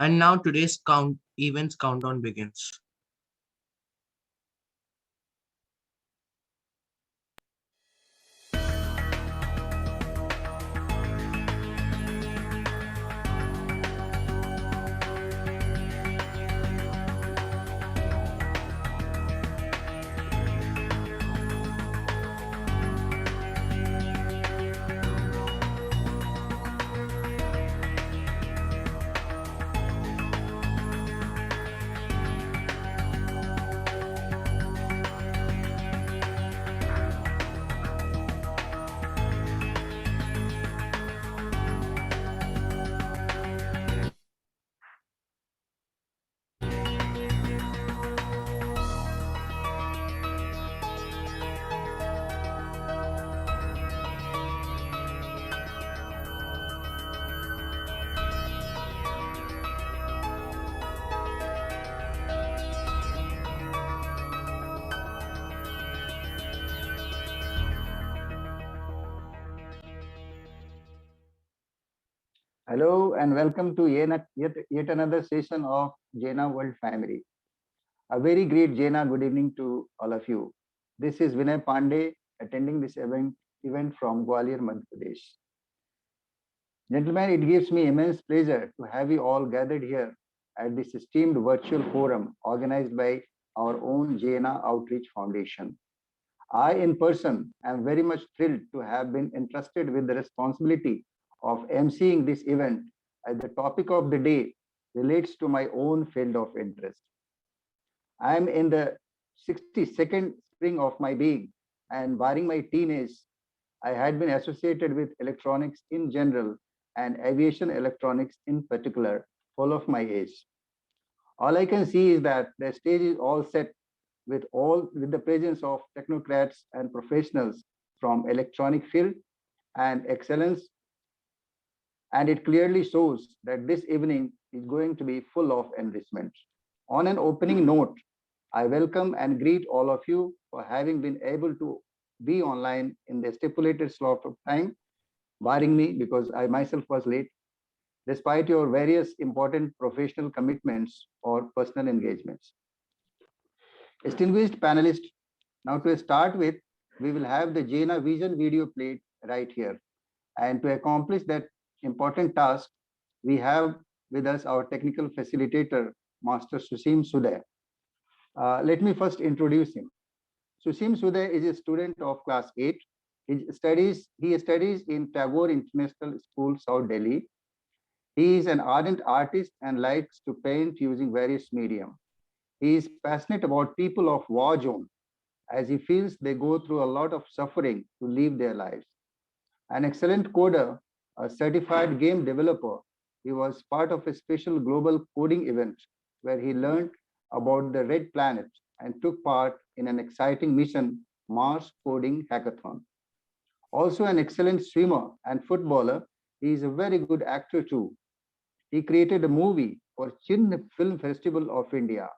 And now today's events countdown begins. Hello and welcome to yet another session of Jena World Family. A very great Jena good evening to all of you. This is Vinay Pandey attending this event from Gwalior, Madhya Pradesh. Gentlemen, it gives me immense pleasure to have you all gathered here at this esteemed virtual forum organized by our own Jena Outreach Foundation. I, in person, am very much thrilled to have been entrusted with the responsibility of emceeing this event as the topic of the day relates to my own field of interest. I am in the 62nd spring of my being, and barring my teenage, I had been associated with electronics in general and aviation electronics in particular, full of my age. All I can see is that the stage is all set with the presence of technocrats and professionals from electronic field and excellence, and it clearly shows that this evening is going to be full of enrichment. On an opening note, I welcome and greet all of you for having been able to be online in the stipulated slot of time, barring me because I myself was late, despite your various important professional commitments or personal engagements. Distinguished panelists, now to start with, we will have the Jena Vision video played right here. And to accomplish that important task, we have with us our technical facilitator, Master Susim Suday. Let me first introduce him. Susim Suday is a student of class 8. He studies in Tagore International School, South Delhi. He is an ardent artist and likes to paint using various medium. He is passionate about people of war zone as he feels they go through a lot of suffering to live their lives. An excellent coder, a certified game developer, he was part of a special global coding event where he learned about the Red Planet and took part in an exciting mission, Mars Coding Hackathon. Also an excellent swimmer and footballer, he is a very good actor too. He created a movie for Chin Film Festival of India.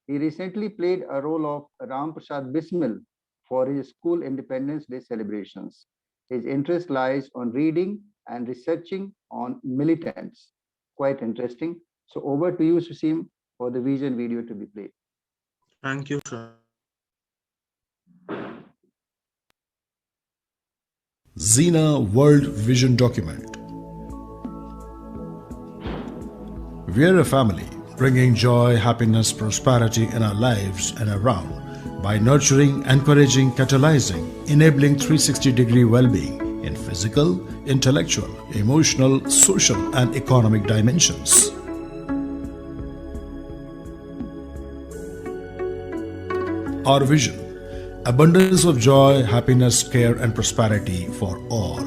He recently played a role of Ram Prasad Bismil for his school Independence Day celebrations. His interest lies on reading and researching on militants. Quite interesting. So over to you, Susim, for the vision video to be played. Thank you, sir. XENA World Vision Document. We're a family, bringing joy, happiness, prosperity in our lives and around by nurturing, encouraging, catalyzing, enabling 360-degree well-being in physical, intellectual, emotional, social, and economic dimensions. Our vision: abundance of joy, happiness, care, and prosperity for all.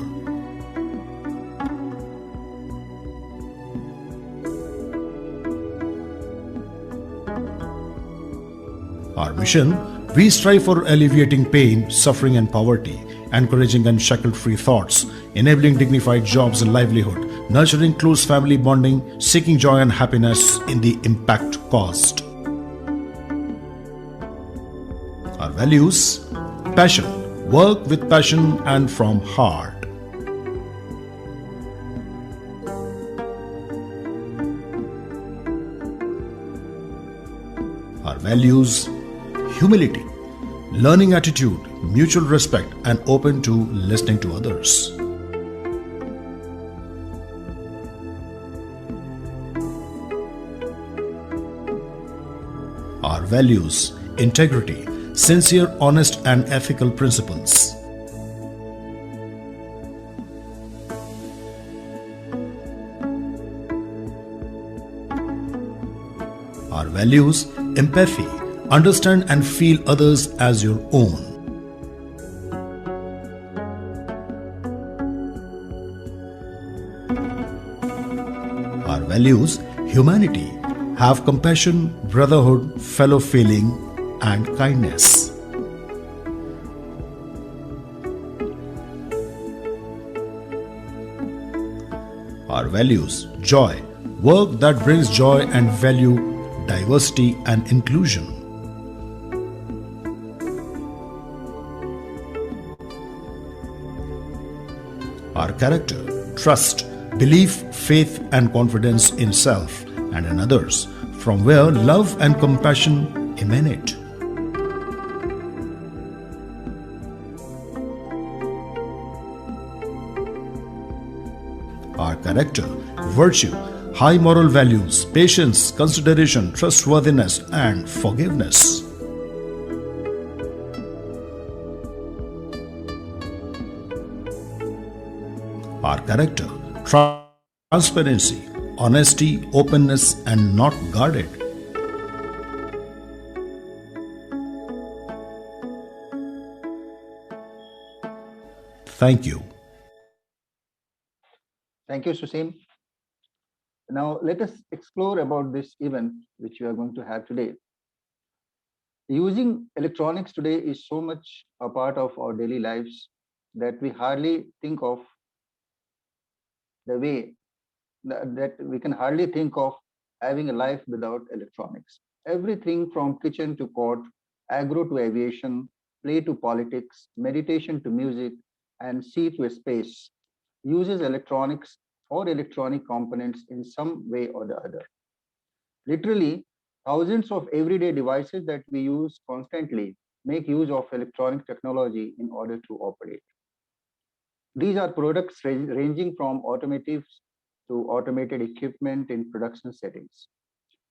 Our mission: we strive for alleviating pain, suffering, and poverty, encouraging unshackled-free thoughts, enabling dignified jobs and livelihood, nurturing close family bonding, seeking joy and happiness in the impact caused. Our values: passion, work with passion and from heart. values humility, learning attitude, mutual respect, and open to listening to others. Our values integrity, sincere, honest, and ethical principles. Our values empathy, understand and feel others as your own. Our values humanity, have compassion, brotherhood, fellow feeling, and kindness. Our values joy, work that brings joy and value, diversity and inclusion. Our character trust, belief, faith, and confidence in self and in others, from where love and compassion emanate. Our character, virtue, high moral values, patience, consideration, trustworthiness, and forgiveness. Our character, transparency, honesty, openness, and not guarded. Thank you. Thank you, Susim. Now, let us explore about this event which we are going to have today. Using electronics today is so much a part of our daily lives that we hardly think of the way that we can hardly think of having a life without electronics. Everything from kitchen to court, agro to aviation, play to politics, meditation to music, and sea to space uses electronics or electronic components in some way or the other. Literally, thousands of everyday devices that we use constantly make use of electronic technology in order to operate. These are products ranging from automotives to automated equipment in production settings.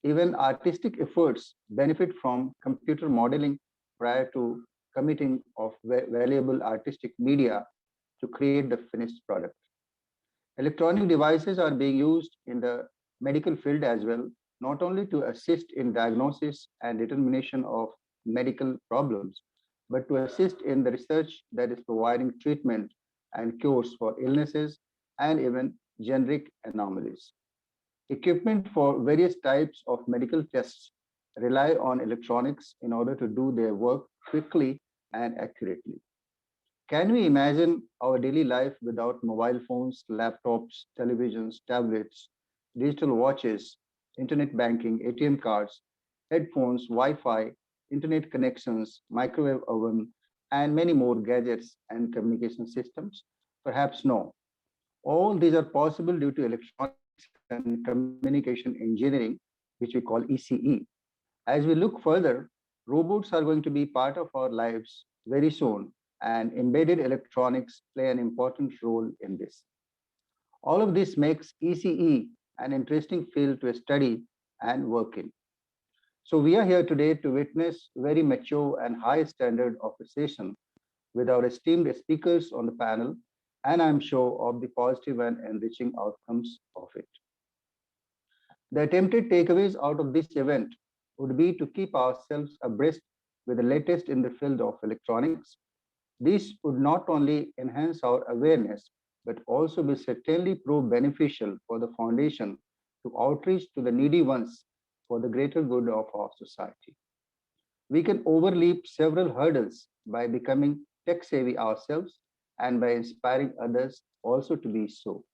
Even artistic efforts benefit from computer modeling prior to committing of valuable artistic media to create the finished product. Electronic devices are being used in the medical field as well, not only to assist in diagnosis and determination of medical problems, but to assist in the research that is providing treatment and cures for illnesses and even generic anomalies. Equipment for various types of medical tests rely on electronics in order to do their work quickly and accurately. Can we imagine our daily life without mobile phones, laptops, televisions, tablets, digital watches, internet banking, ATM cards, headphones, Wi Fi, internet connections, microwave oven, and many more gadgets and communication systems? Perhaps no. All these are possible due to electronics and communication engineering, which we call ECE. As we look further, robots are going to be part of our lives very soon, and embedded electronics play an important role in this. All of this makes ECE an interesting field to study and work in. So we are here today to witness very mature and high standard of a session with our esteemed speakers on the panel, and I'm sure of the positive and enriching outcomes of it. The attempted takeaways out of this event would be to keep ourselves abreast with the latest in the field of electronics. This would not only enhance our awareness, but also be certainly prove beneficial for the foundation to outreach to the needy ones for the greater good of our society. We can overleap several hurdles by becoming tech savvy ourselves and by inspiring others also to be so.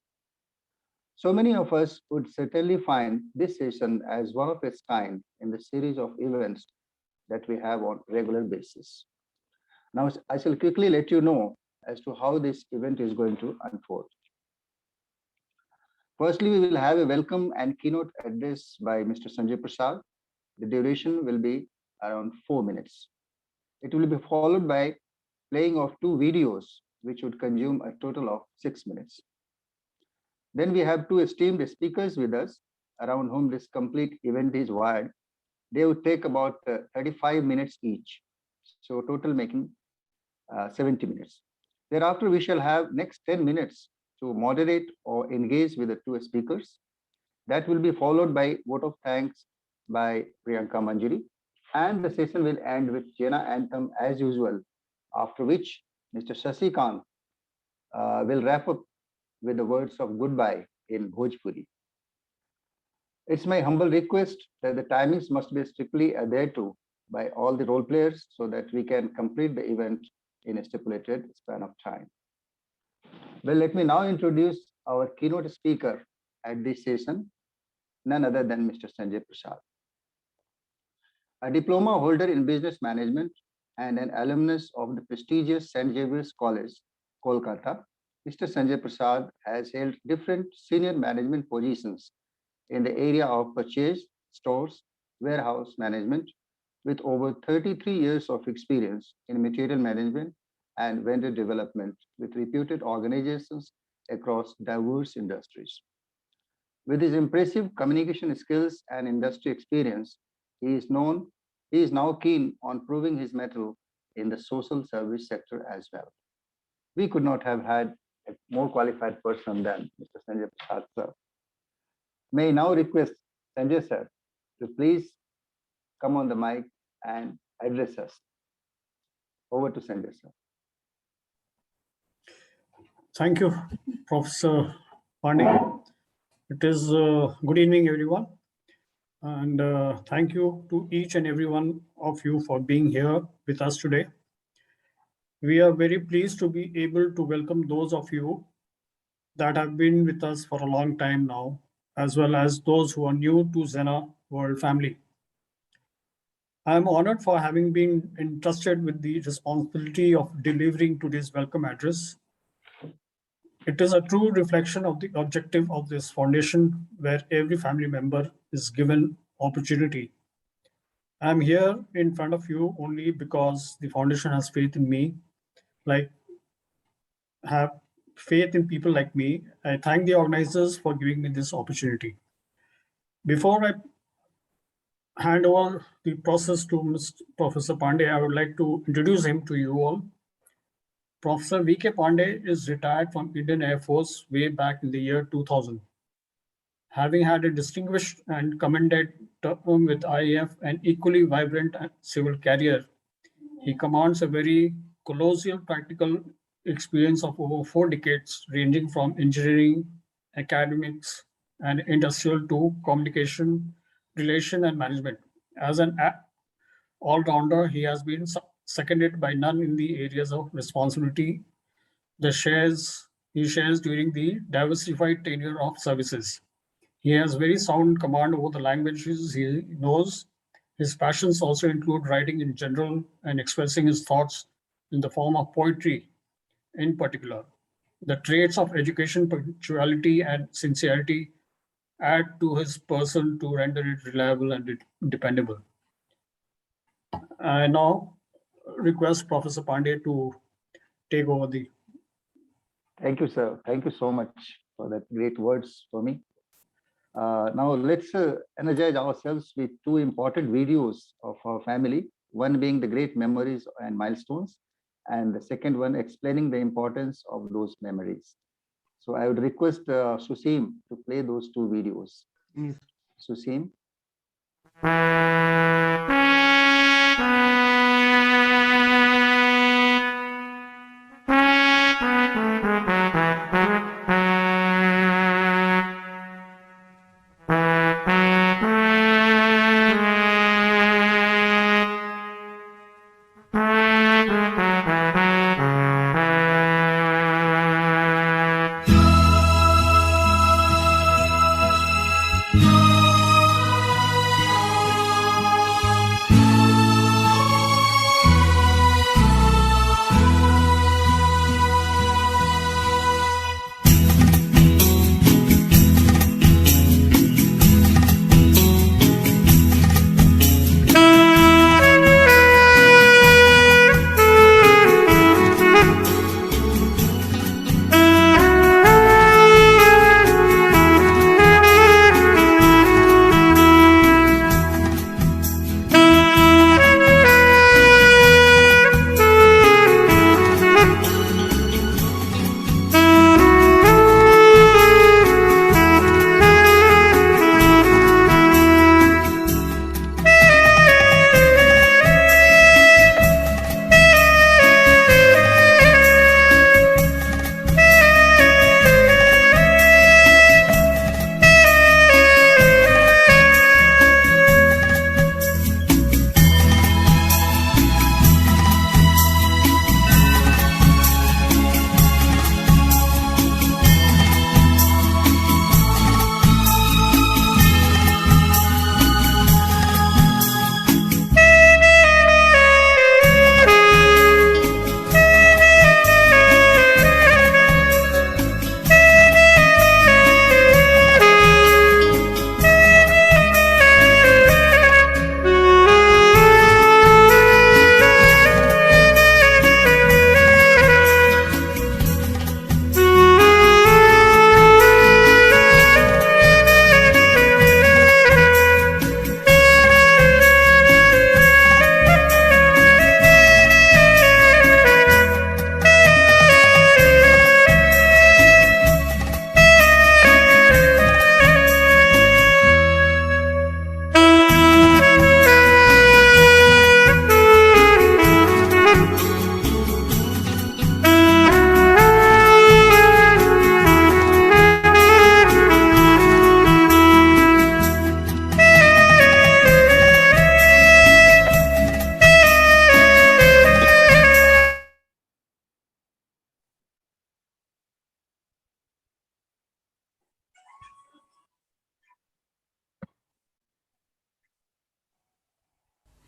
So many of us would certainly find this session as one of its kind in the series of events that we have on regular basis. Now, I shall quickly let you know as to how this event is going to unfold. Firstly, we will have a welcome and keynote address by Mr. Sanjay Prasad. The duration will be around 4 minutes. It will be followed by playing of two videos, which would consume a total of 6 minutes. Then we have two esteemed speakers with us, around whom this complete event is wired. They would take about 35 minutes each, so total making 70 minutes. Thereafter, we shall have next 10 minutes to moderate or engage with the two speakers. That will be followed by vote of thanks by Priyanka Manjari, and the session will end with XENA anthem as usual, after which Mr. Shashikant will wrap up with the words of goodbye in Bhojpuri. It's my humble request that the timings must be strictly adhered to by all the role players so that we can complete the event in a stipulated span of time. Well, let me now introduce our keynote speaker at this session, none other than Mr. Sanjay Prasad. A diploma holder in business management and an alumnus of the prestigious St. Xavier's College, Kolkata, Mr. Sanjay Prasad has held different senior management positions in the area of purchase, stores, warehouse management, with over 33 years of experience in material management and vendor development with reputed organizations across diverse industries. With his impressive communication skills and industry experience, he is now keen on proving his mettle in the social service sector as well. We could not have had a more qualified person than Mr. Sanjay Prasad, sir. May I now request Sanjay sir to please come on the mic and address us. Over to Sanjay sir. Thank you, Professor Pandey. It is good evening, everyone. And thank you to each and every one of you for being here with us today. We are very pleased to be able to welcome those of you that have been with us for a long time now, as well as those who are new to XENA World family. I am honored for having been entrusted with the responsibility of delivering today's welcome address. It is a true reflection of the objective of this foundation, where every family member is given opportunity. I am here in front of you only because the foundation has faith in me, have faith in people like me. I thank the organizers for giving me this opportunity. Before I hand over the process to Mr. Professor Pandey, I would like to introduce him to you all. Professor Vk Pandey is retired from Indian Air Force way back in the year 2000. Having had a distinguished and commended term with IAF and equally vibrant civil career, he commands a very colossal practical experience of over 4 decades, ranging from engineering, academics, and industrial to communication, relation, and management. As an all-rounder, he has been seconded by none in the areas of responsibility he shares during the diversified tenure of services. He has very sound command over the languages he knows. His passions also include writing in general and expressing his thoughts in the form of poetry in particular. The traits of education, punctuality, and sincerity add to his person to render it reliable and dependable. I now request Professor Pandey to take over the. Thank you, sir. Thank you so much for that great words for me. Now let's energize ourselves with 2 important videos of our family, one being the great memories and milestones, and the second one explaining the importance of those memories. So I would request Susim to play those 2 videos. Yes. Susim.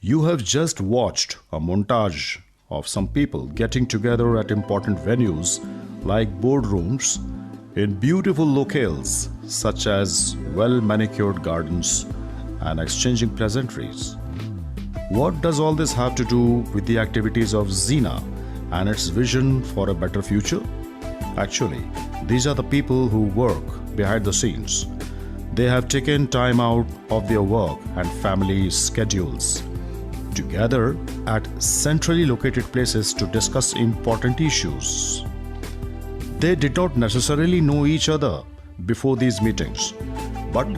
You have just watched a montage of some people getting together at important venues like boardrooms in beautiful locales such as well-manicured gardens and exchanging pleasantries. What does all this have to do with the activities of XENA and its vision for a better future? Actually, these are the people who work behind the scenes. They have taken time out of their work and family schedules to gather at centrally located places to discuss important issues. They did not necessarily know each other before these meetings, but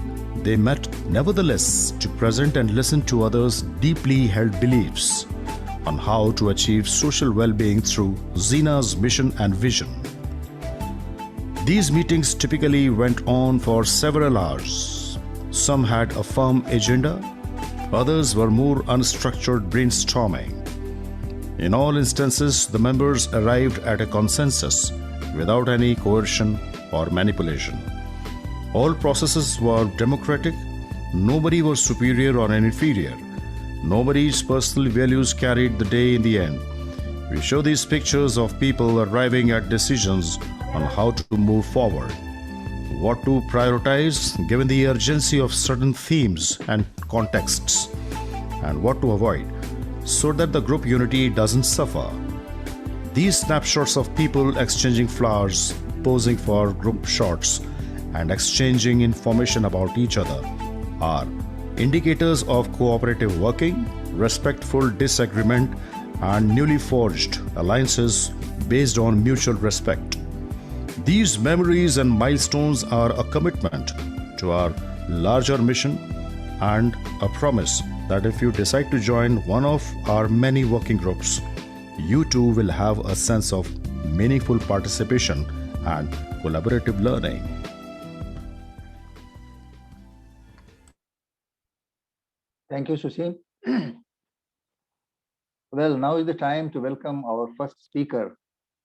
they met nevertheless to present and listen to others' deeply held beliefs on how to achieve social well-being through XENA's mission and vision. These meetings typically went on for several hours. Some had a firm agenda, others were more unstructured brainstorming. In all instances, the members arrived at a consensus without any coercion or manipulation. All processes were democratic. Nobody was superior or inferior. Nobody's personal values carried the day in the end. We show these pictures of people arriving at decisions on how to move forward, what to prioritize given the urgency of certain themes and contexts, and what to avoid so that the group unity doesn't suffer. These snapshots of people exchanging flowers, posing for group shots, and exchanging information about each other are indicators of cooperative working, respectful disagreement, and newly forged alliances based on mutual respect. These memories and milestones are a commitment to our larger mission and a promise that if you decide to join one of our many working groups, you too will have a sense of meaningful participation and collaborative learning. Thank you, Sushil. Well, now is the time to welcome our first speaker,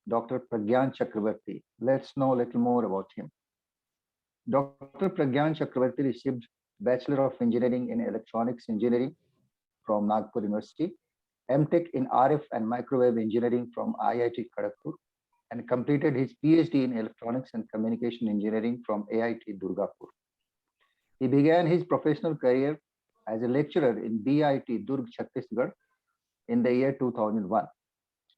Dr. Pragyan Chakravarti. Let's know a little more about him. Dr. Pragyan Chakravarti received Bachelor of Engineering in Electronics Engineering from Nagpur University, MTech in RF and Microwave Engineering from IIT Kharagpur, and completed his PhD in Electronics and Communication Engineering from AIT Durgapur. He began his professional career as a lecturer in BIT Durg, Chhattisgarh in the year 2001.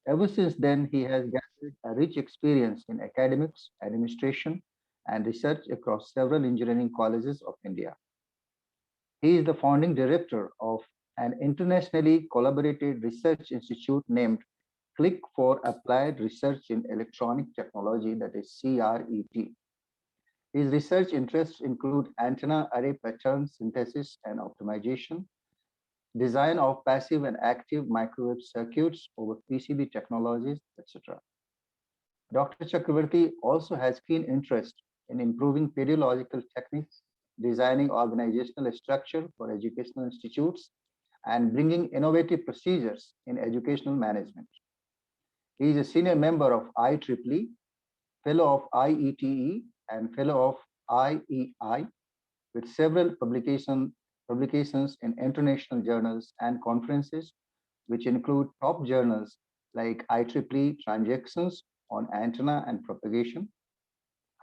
Ever since then, he has gathered a rich experience in academics, administration, and research across several engineering colleges of India. He is the founding director of an internationally collaborated research institute named Click for Applied Research in Electronic Technology, that is CRET. His research interests include antenna array pattern synthesis and optimization, design of passive and active microwave circuits over PCB technologies, etc. Dr. Chakravarti also has keen interest in improving pedagogical techniques, designing organizational structure for educational institutes, and bringing innovative procedures in educational management. He is a senior member of IEEE, fellow of IETE, and fellow of IEI, with several publications in international journals and conferences, which include top journals like IEEE Transactions on Antenna and Propagation,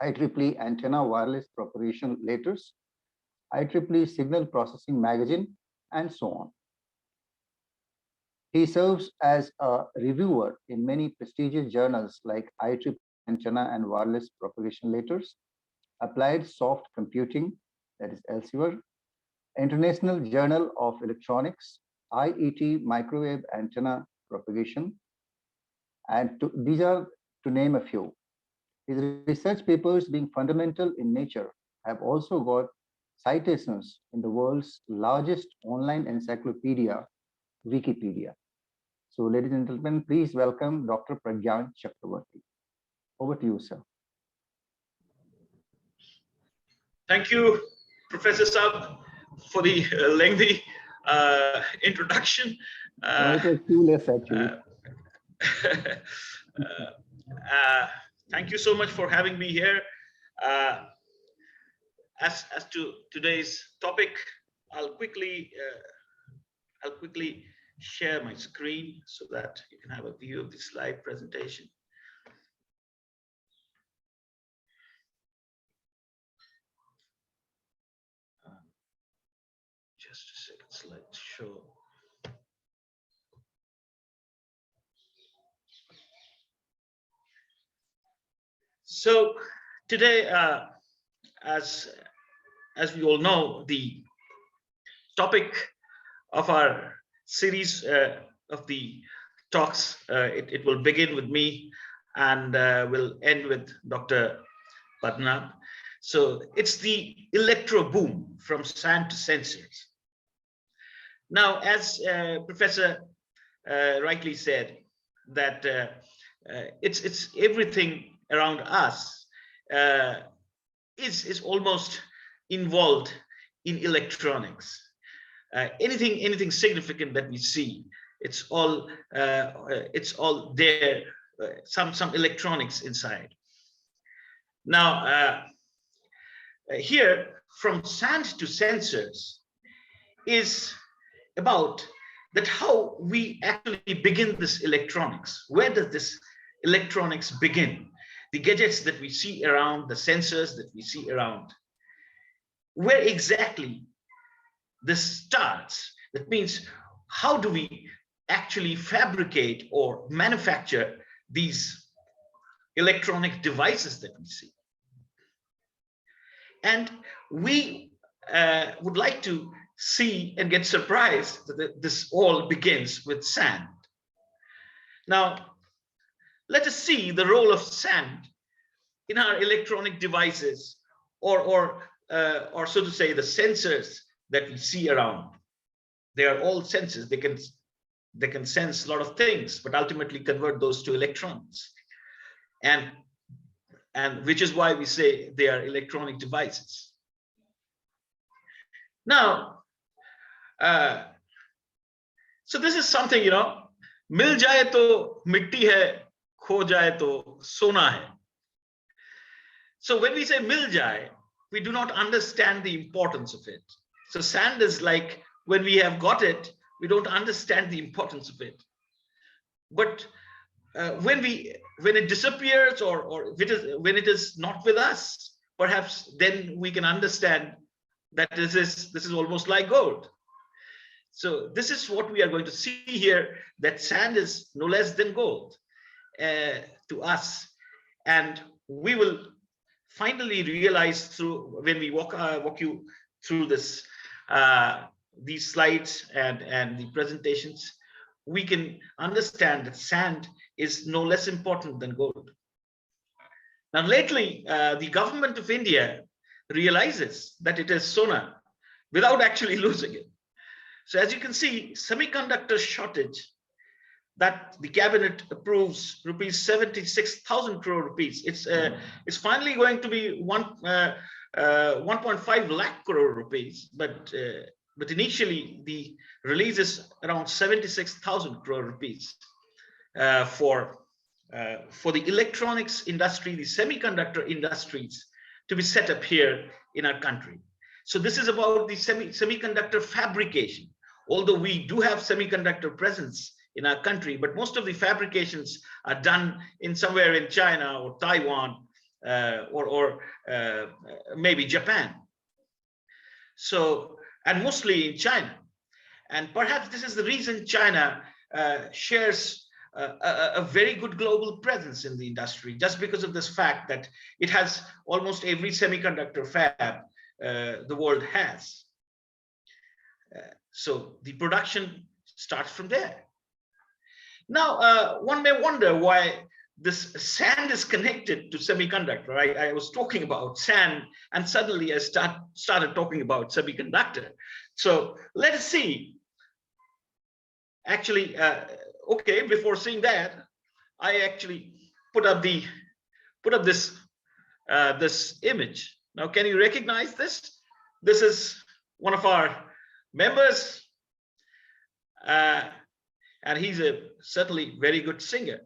IEEE Antenna Wireless Propagation Letters, IEEE Signal Processing Magazine, and so on. He serves as a reviewer in many prestigious journals like IEEE Antenna and Wireless Propagation Letters, Applied Soft Computing, that is Elsevier, International Journal of Electronics, IET Microwave Antenna Propagation, and these are to name a few. His research papers, being fundamental in nature, have also got citations in the world's largest online encyclopedia, Wikipedia. So, ladies and gentlemen, please welcome Dr. Pragyan Chakravarti. Over to you, sir. Thank you, Professor Saab, for the lengthy introduction. No, it was too less, actually. Thank you so much for having me here. As to today's topic, I'll quickly I'll quickly share my screen so that you can have a view of the slide presentation. Just a second, let's show. So today, as we all know, the topic of our series of the talks, it will begin with me and will end with Dr. Padhanav. So it's the electro-boom from sand to sensors. Now, as Professor rightly said, that it's everything around us is almost involved in electronics. Anything significant that we see, it's all there. Some electronics inside. Now, here from sand to sensors is about that how we actually begin this electronics. Where does this electronics begin? The gadgets that we see around, the sensors that we see around, where exactly this starts? That means, how do we actually fabricate or manufacture these electronic devices that we see? And we would like to see and get surprised that this all begins with sand. Now, let us see the role of sand in our electronic devices, or so to say, the sensors that we see around. They are all sensors. They can sense a lot of things, but ultimately convert those to electrons, and which is why we say they are electronic devices. Now, so this is something, you know, mil jaye to mitti hai, kho jaye to sona hai. So when we say mil jaye, we do not understand the importance of it. So sand is like, when we have got it, we don't understand the importance of it. But when it disappears, or when it is not with us, perhaps then we can understand that this is almost like gold. So this is what we are going to see here, that sand is no less than gold to us. And we will finally realize through, when we walk you through this these slides and the presentations, we can understand that sand is no less important than gold. Now, lately, the government of India realizes that it is sona without actually losing it. So as you can see, semiconductor shortage, that the cabinet approves rupees 76,000 crore rupees. It's finally going to be 1.5 lakh crore rupees, but initially the release is around 76,000 crore rupees for the electronics industry, the semiconductor industries, to be set up here in our country. So this is about the semiconductor fabrication. Although we do have semiconductor presence in our country, but most of the fabrications are done in somewhere in China or Taiwan or maybe Japan. So, and mostly in China. And perhaps this is the reason China shares a very good global presence in the industry, just because of this fact that it has almost every semiconductor fab the world has. So the production starts from there. Now, one may wonder why this sand is connected to semiconductor. I was talking about sand, and suddenly I started talking about semiconductor. So let us see. Actually, okay, before seeing that, I actually put up this this image. Now, can you recognize this? This is one of our members, and he's certainly very good singer.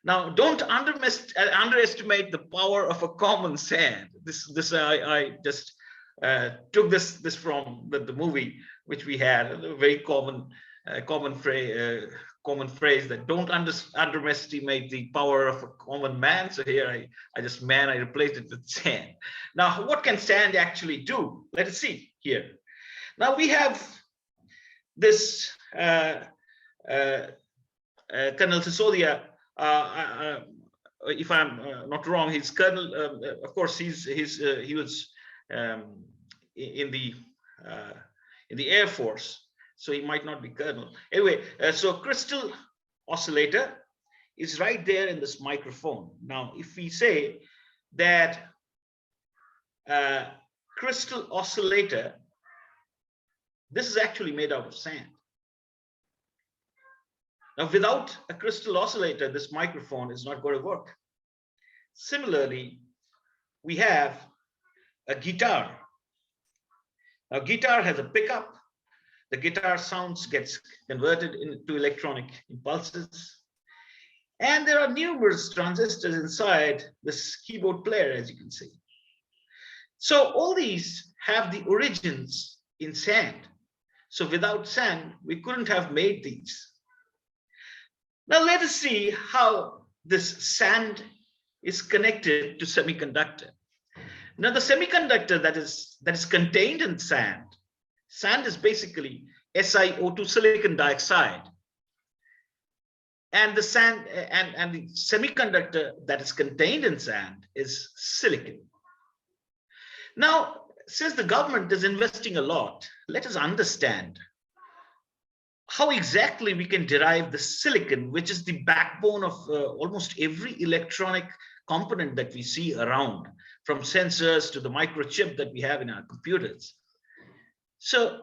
Now, don't underestimate the power of a common sand. This I just took this from the movie which we had, a very common phrase that don't underestimate the power of a common man. So here I replaced it with sand. Now, what can sand actually do? Let us see here. Now we have this Colonel Sisodia. If I'm not wrong, he's colonel. Of course, he was in the Air Force. So he might not be colonel. Anyway, so crystal oscillator is right there in this microphone. Now, if we say that crystal oscillator, this is actually made out of sand. Now, without a crystal oscillator, this microphone is not going to work. Similarly, we have a guitar. Now, guitar has a pickup. The guitar sounds gets converted into electronic impulses. And there are numerous transistors inside this keyboard player, as you can see. So all these have the origins in sand. So without sand, we couldn't have made these. Now let us see how this sand is connected to semiconductor. Now the semiconductor that is contained in sand is basically SiO2, silicon dioxide. And the sand and the semiconductor that is contained in sand is silicon. Now, since the government is investing a lot, let us understand how exactly we can derive the silicon, which is the backbone of almost every electronic component that we see around, from sensors to the microchip that we have in our computers. So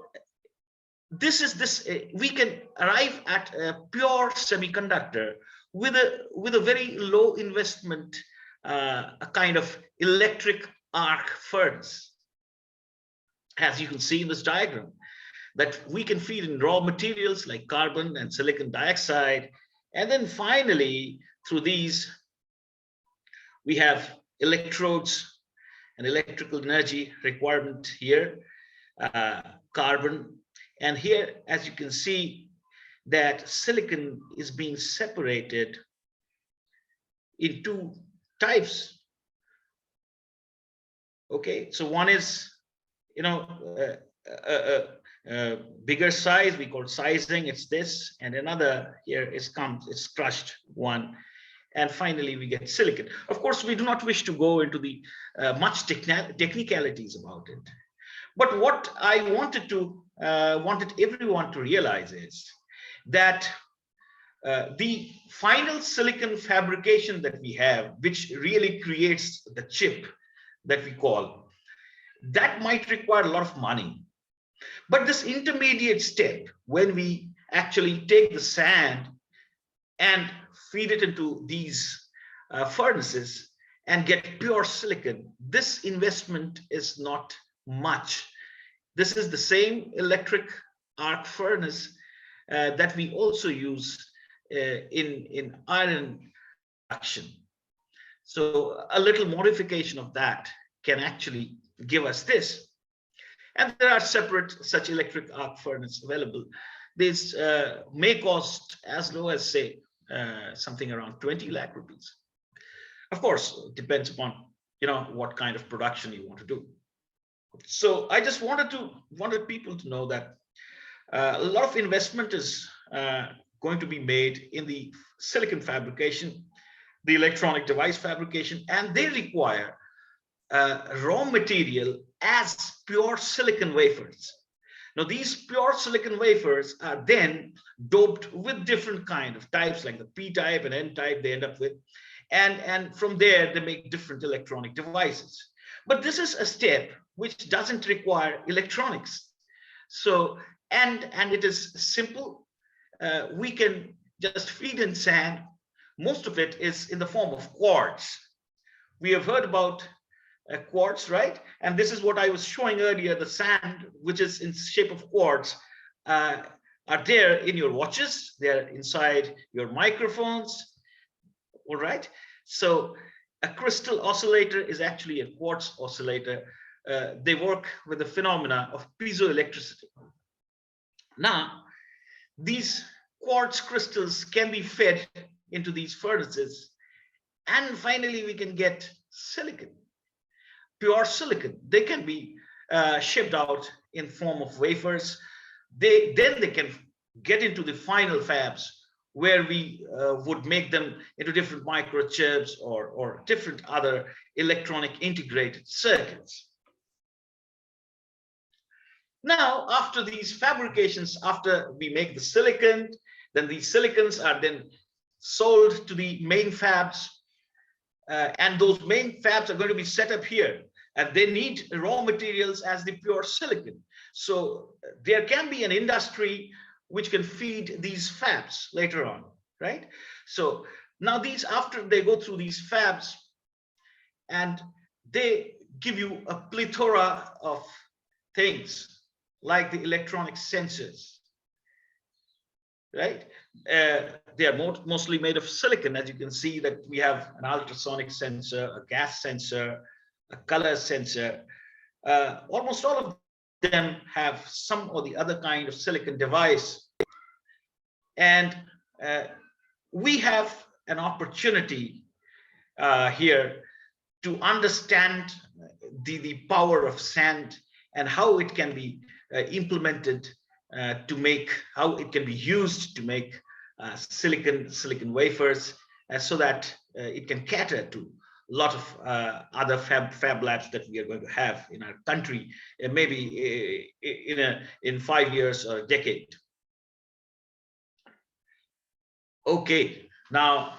we can arrive at a pure semiconductor with a very low investment, a kind of electric arc furnace, as you can see in this diagram, that we can feed in raw materials like carbon and silicon dioxide. And then finally, through these, we have electrodes and electrical energy requirement here, carbon. And here, as you can see, that silicon is being separated in two types. Okay, so one is, bigger size, we call sizing, it's this, and another here it's crushed one. And finally, we get silicon. Of course, we do not wish to go into the much technicalities about it. But what I wanted everyone to realize is that the final silicon fabrication that we have, which really creates the chip that we call, that might require a lot of money. But this intermediate step, when we actually take the sand and feed it into these furnaces and get pure silicon, this investment is not much. This is the same electric arc furnace that we also use in iron production. So a little modification of that can actually give us this. And there are separate such electric arc furnace available. These may cost as low as, say, something around 20 lakh rupees. Of course, it depends upon what kind of production you want to do. So I just wanted people to know that a lot of investment is going to be made in the silicon fabrication, the electronic device fabrication, and they require raw material as pure silicon wafers. Now, these pure silicon wafers are then doped with different kind of types, like the P-type and N-type they end up with. And from there, they make different electronic devices. But this is a step which doesn't require electronics. So, and it is simple. We can just feed in sand. Most of it is in the form of quartz. We have heard about quartz, right? And this is what I was showing earlier, the sand, which is in shape of quartz, are there in your watches. They're inside your microphones, all right? So a crystal oscillator is actually a quartz oscillator. they work with the phenomena of piezoelectricity. Now, these quartz crystals can be fed into these furnaces, and finally we can get silicon, pure silicon. They can be shipped out in form of wafers. Then they can get into the final fabs where we would make them into different microchips or different other electronic integrated circuits. Now, after these fabrications, after we make the silicon, then these silicons are then sold to the main fabs, and those main fabs are going to be set up here, and they need raw materials as the pure silicon. So there can be an industry which can feed these fabs later on, right? So now these, after they go through these fabs, and they give you a plethora of things like the electronic sensors, right? They are mostly made of silicon. As you can see that we have an ultrasonic sensor, a gas sensor, a color sensor. Almost all of them have some or the other kind of silicon device. And we have an opportunity here to understand the power of sand and how it can be implemented to make, how it can be used to make silicon wafers, so that it can cater to a lot of other fab labs that we are going to have in our country, maybe in 5 years or a decade. Okay, now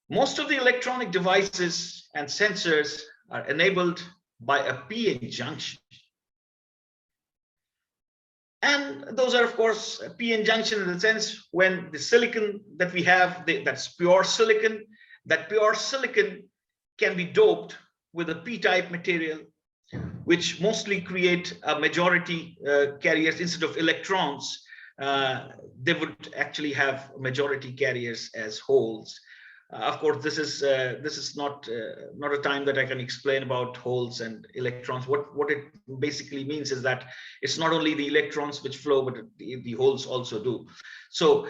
most of the electronic devices and sensors are enabled by a PN junction. And those are, of course, a PN junction in the sense when the silicon that we have, that's pure silicon, that pure silicon can be doped with a P-type material, which mostly create a majority carriers instead of electrons. They would actually have majority carriers as holes. Of course, this is not a time that I can explain about holes and electrons. What it basically means is that it's not only the electrons which flow, but the holes also do. So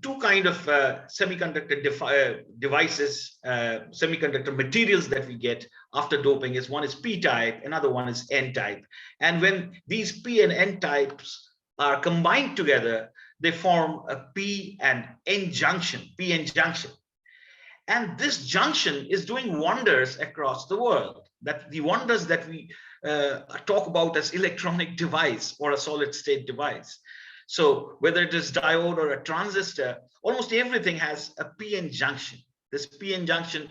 two kind of semiconductor devices, semiconductor materials that we get after doping is, one is P-type, another one is N-type. And when these P and N types are combined together, they form a P and N junction, PN junction. And this junction is doing wonders across the world. That the wonders that we talk about as electronic device or a solid state device. So whether it is diode or a transistor, almost everything has a PN junction. This PN junction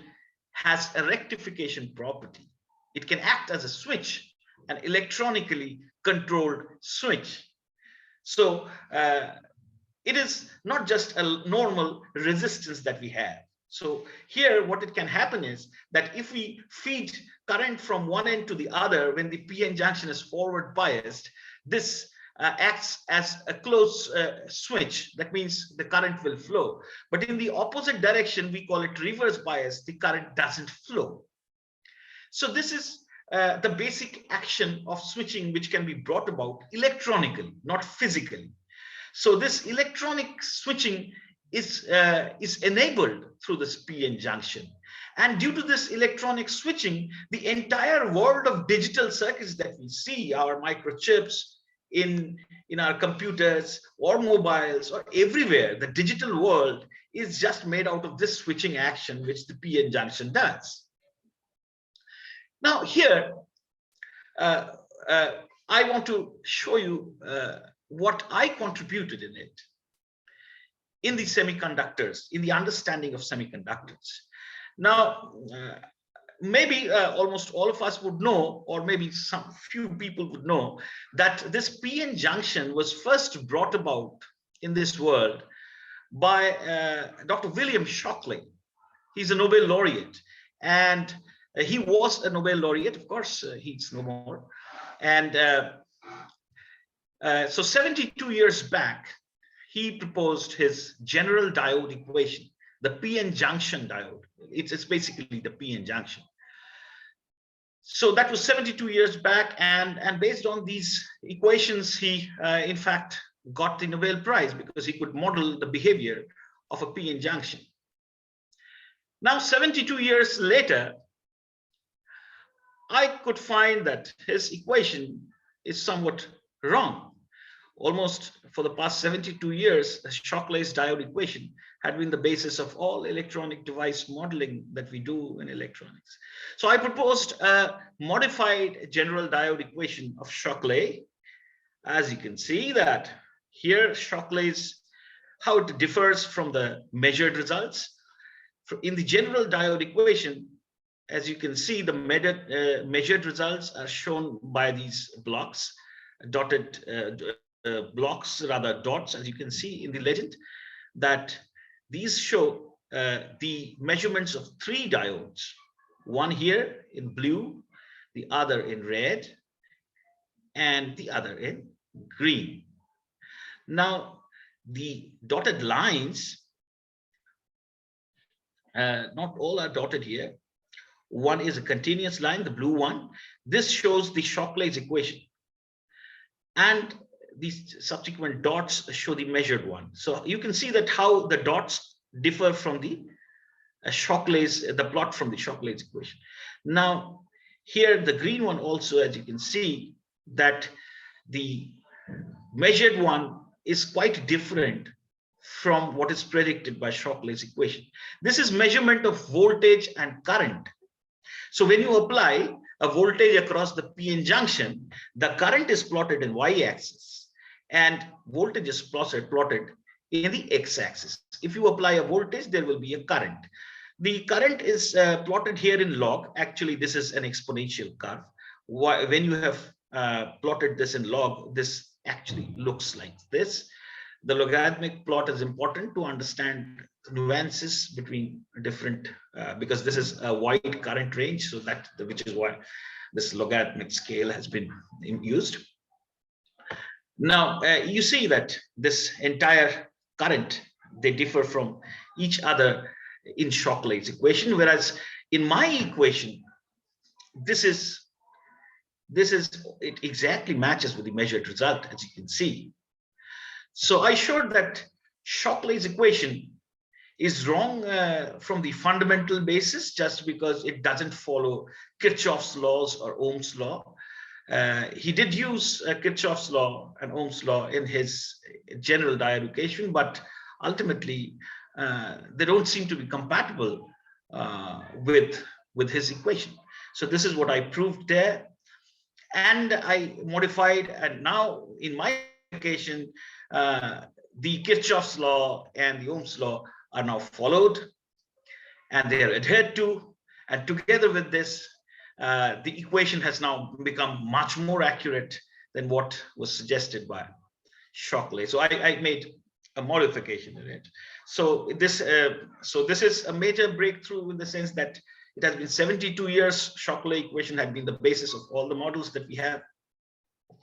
has a rectification property. It can act as a switch, an electronically controlled switch. So it is not just a normal resistance that we have. So here, what it can happen is that if we feed current from one end to the other, when the PN junction is forward biased, this acts as a closed switch. That means the current will flow. But in the opposite direction, we call it reverse bias, the current doesn't flow. So this is the basic action of switching, which can be brought about electronically, not physically. So this electronic switching is enabled through this PN junction. And due to this electronic switching, the entire world of digital circuits that we see, our microchips in our computers or mobiles or everywhere, the digital world is just made out of this switching action, which the PN junction does. Now here, I want to show you what I contributed in it, in the semiconductors, in the understanding of semiconductors. Now, maybe almost all of us would know, or maybe some few people would know, that this PN junction was first brought about in this world by Dr. William Shockley. He's a Nobel laureate, and he was a Nobel laureate. Of course, he's no more. And so 72 years back, he proposed his general diode equation, the PN junction diode. It's basically the PN junction. So that was 72 years back, and based on these equations, he in fact got the Nobel Prize because he could model the behavior of a p-n junction. Now, 72 years later, I could find that his equation is somewhat wrong. Almost for the past 72 years, the Shockley's diode equation had been the basis of all electronic device modeling that we do in electronics. So I proposed a modified general diode equation of Shockley. As you can see that here, Shockley's, how it differs from the measured results. In the general diode equation, as you can see, the measured results are shown by these blocks, dotted blocks, rather dots, as you can see in the legend, that these show the measurements of 3 diodes, one here in blue, the other in red, and the other in green. Now, the dotted lines, not all are dotted here. One is a continuous line, the blue one. This shows the Shockley's equation. And these subsequent dots show the measured one. So you can see that how the dots differ from the the plot from the Shockley's equation. Now, here the green one also, as you can see, that the measured one is quite different from what is predicted by Shockley's equation. This is measurement of voltage and current. So when you apply a voltage across the p-n junction, the current is plotted in y-axis and voltage is plotted in the x-axis. If you apply a voltage, there will be a current. The current is plotted here in log. Actually, this is an exponential curve. When you have plotted this in log, this actually looks like this. The logarithmic plot is important to understand nuances between different, because this is a wide current range, so that which is why this logarithmic scale has been used. Now, you see that this entire current, they differ from each other in Shockley's equation, whereas in my equation, it exactly matches with the measured result, as you can see. So I showed that Shockley's equation is wrong from the fundamental basis, just because it doesn't follow Kirchhoff's laws or Ohm's law. He did use Kirchhoff's law and Ohm's law in his general diode equation, but ultimately they don't seem to be compatible with his equation. So this is what I proved there, and I modified, and now in my application, the Kirchhoff's law and the Ohm's law are now followed and they are adhered to, and together with this, the equation has now become much more accurate than what was suggested by Shockley. So I made a modification in it. So this is a major breakthrough in the sense that it has been 72 years. Shockley equation had been the basis of all the models that we have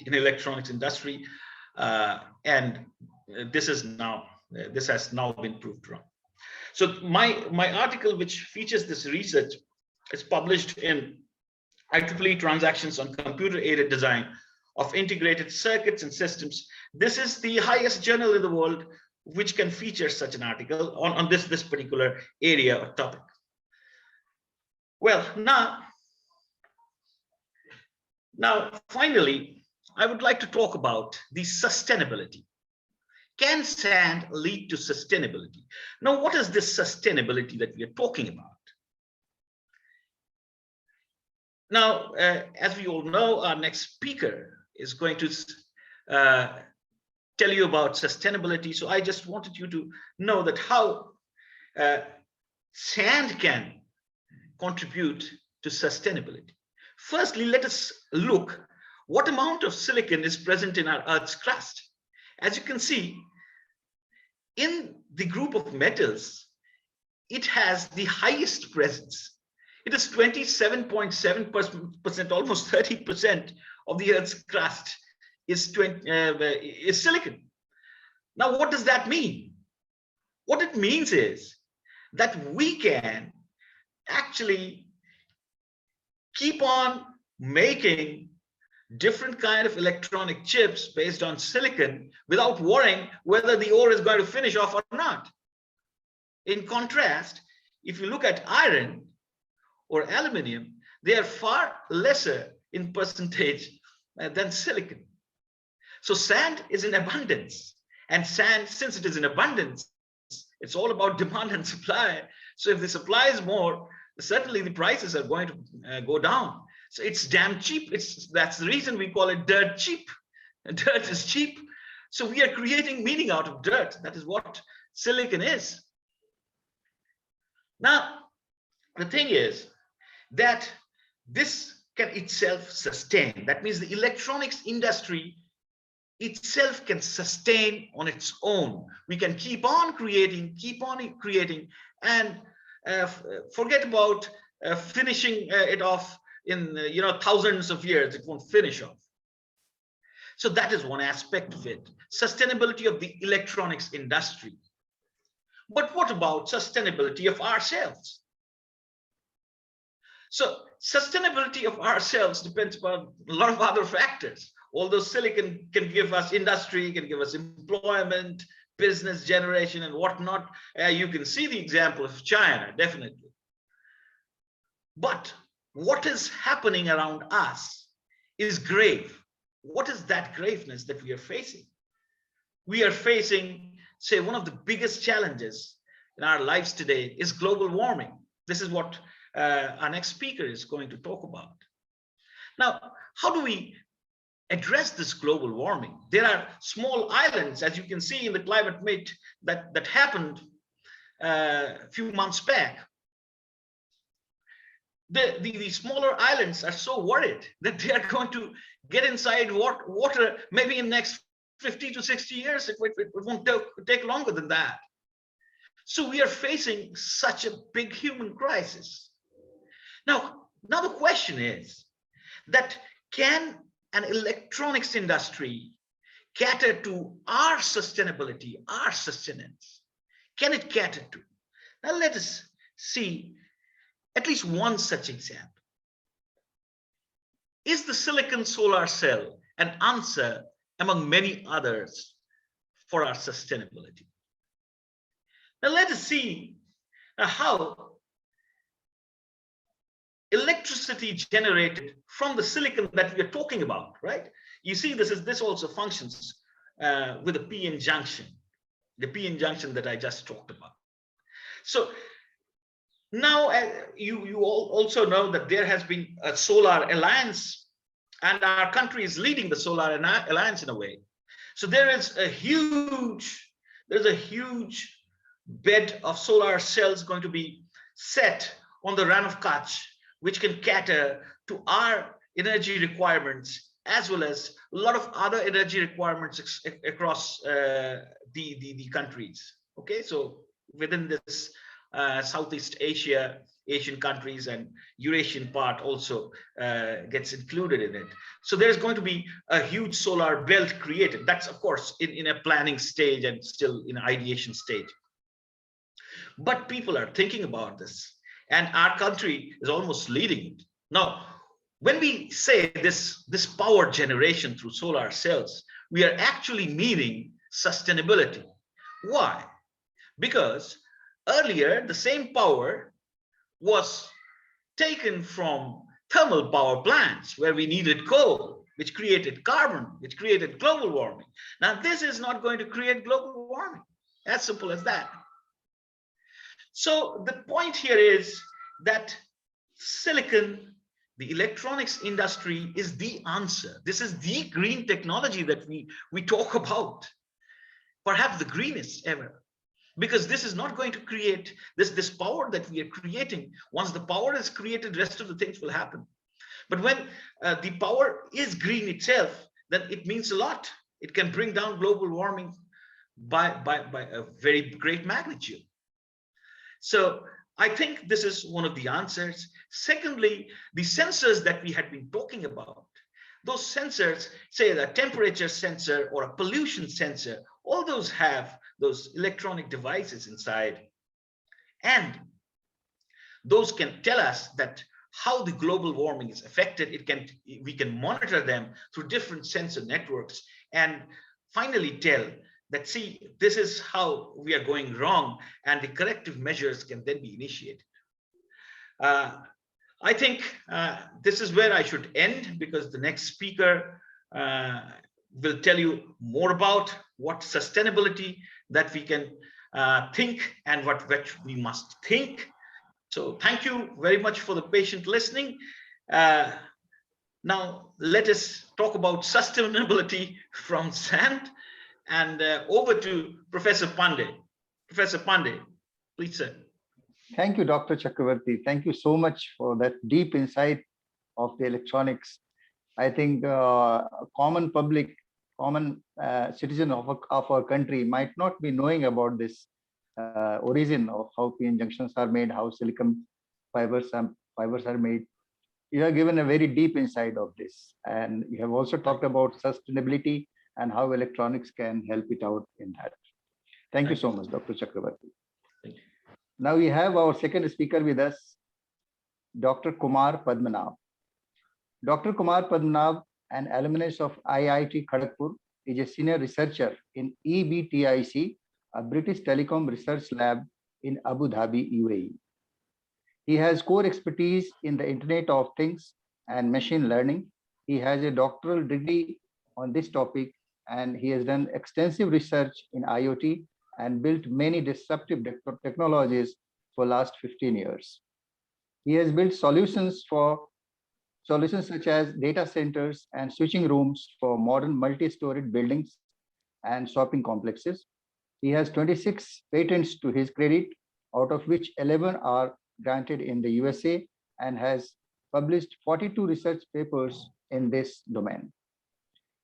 in electronics industry, and this has now been proved wrong. So my article, which features this research, is published in IEEE Transactions on Computer-Aided Design of Integrated Circuits and Systems. This is the highest journal in the world which can feature such an article on this particular area or topic. Well, now finally, I would like to talk about the sustainability. Can sand lead to sustainability? Now, what is this sustainability that we are talking about? Now, as we all know, our next speaker is going to tell you about sustainability. So I just wanted you to know that how sand can contribute to sustainability. Firstly, let us look what amount of silicon is present in our Earth's crust. As you can see, in the group of metals, it has the highest presence. It is 27.7%, almost 30% of the Earth's crust is silicon. Now, what does that mean? What it means is that we can actually keep on making different kind of electronic chips based on silicon without worrying whether the ore is going to finish off or not. In contrast, if you look at iron or aluminum, they are far lesser in percentage than silicon. So sand is in abundance, and sand, since it is in abundance, it's all about demand and supply. So if the supply is more, certainly the prices are going to go down. So it's damn cheap. That's the reason we call it dirt cheap. Dirt is cheap. So we are creating meaning out of dirt. That is what silicon is. Now, the thing is that this can itself sustain. That means the electronics industry itself can sustain on its own. We can keep on creating, and forget about finishing it off in thousands of years. It won't finish off. So that is one aspect of it, sustainability of the electronics industry. But what about sustainability of ourselves? So sustainability of ourselves depends upon a lot of other factors. Although silicon can give us industry, can give us employment, business generation and whatnot. You can see the example of China, definitely. But what is happening around us is grave. What is that graveness that we are facing? We are facing, say, one of the biggest challenges in our lives today is global warming. This is what our next speaker is going to talk about. Now, how do we address this global warming? There are small islands, as you can see in the climate meet that happened a few months back. The smaller islands are so worried that they are going to get inside water maybe in the next 50 to 60 years. It won't take longer than that. So we are facing such a big human crisis. Now the question is that can an electronics industry cater to our sustainability, our sustenance? Can it cater to? Now let us see at least one such example. Is the silicon solar cell an answer among many others for our sustainability? Now let us see how electricity generated from the silicon that we are talking about, right? You see, this also functions with a p-n junction, the p-n junction that I just talked about. So now you all also know that there has been a solar alliance, and our country is leading the solar alliance in a way. So there's a huge bed of solar cells going to be set on the Rann of Kutch, which can cater to our energy requirements as well as a lot of other energy requirements across the countries. Okay, so within this Southeast Asian countries and Eurasian part also gets included in it. So there's going to be a huge solar belt created. That's of course in a planning stage and still in an ideation stage. But people are thinking about this, and our country is almost leading it. Now, when we say this power generation through solar cells, we are actually meaning sustainability. Why? Because earlier, the same power was taken from thermal power plants where we needed coal, which created carbon, which created global warming. Now, this is not going to create global warming. As simple as that. So the point here is that silicon, the electronics industry, is the answer. This is the green technology that we talk about, perhaps the greenest ever. Because this is not going to create this power that we are creating. Once the power is created, rest of the things will happen. But when the power is green itself, then it means a lot. It can bring down global warming by a very great magnitude. So I think this is one of the answers. Secondly, the sensors that we had been talking about, those sensors, say the temperature sensor or a pollution sensor, all those have those electronic devices inside, and those can tell us that how the global warming is affected. We can monitor them through different sensor networks and finally tell that, see, this is how we are going wrong, and the corrective measures can then be initiated. I think this is where I should end, because the next speaker will tell you more about what sustainability that we can think and what we must think. So thank you very much for the patient listening. Now let us talk about sustainability from sand, and over to Professor Pandey. Professor Pandey, please, sir. Thank you, Dr. Chakravarti. Thank you so much for that deep insight of the electronics. I think common public, common citizen of our country might not be knowing about this origin of how PN junctions are made, how silicon fibers are made. You have given a very deep insight of this, and you have also talked about sustainability and how electronics can help it out in that. Thank you so much, Dr. Chakravarti. Now we have our second speaker with us, Dr. Kumar Padhanav. Dr. Kumar Padhanav, an alumnus of IIT Kharagpur, is a senior researcher in EBTIC, a British telecom research lab in Abu Dhabi, UAE. He has core expertise in the Internet of Things and machine learning. He has a doctoral degree on this topic, and he has done extensive research in IoT and built many disruptive technologies for the last 15 years. He has built solutions such as data centers and switching rooms for modern multi-storied buildings and shopping complexes. He has 26 patents to his credit, out of which 11 are granted in the USA, and has published 42 research papers in this domain.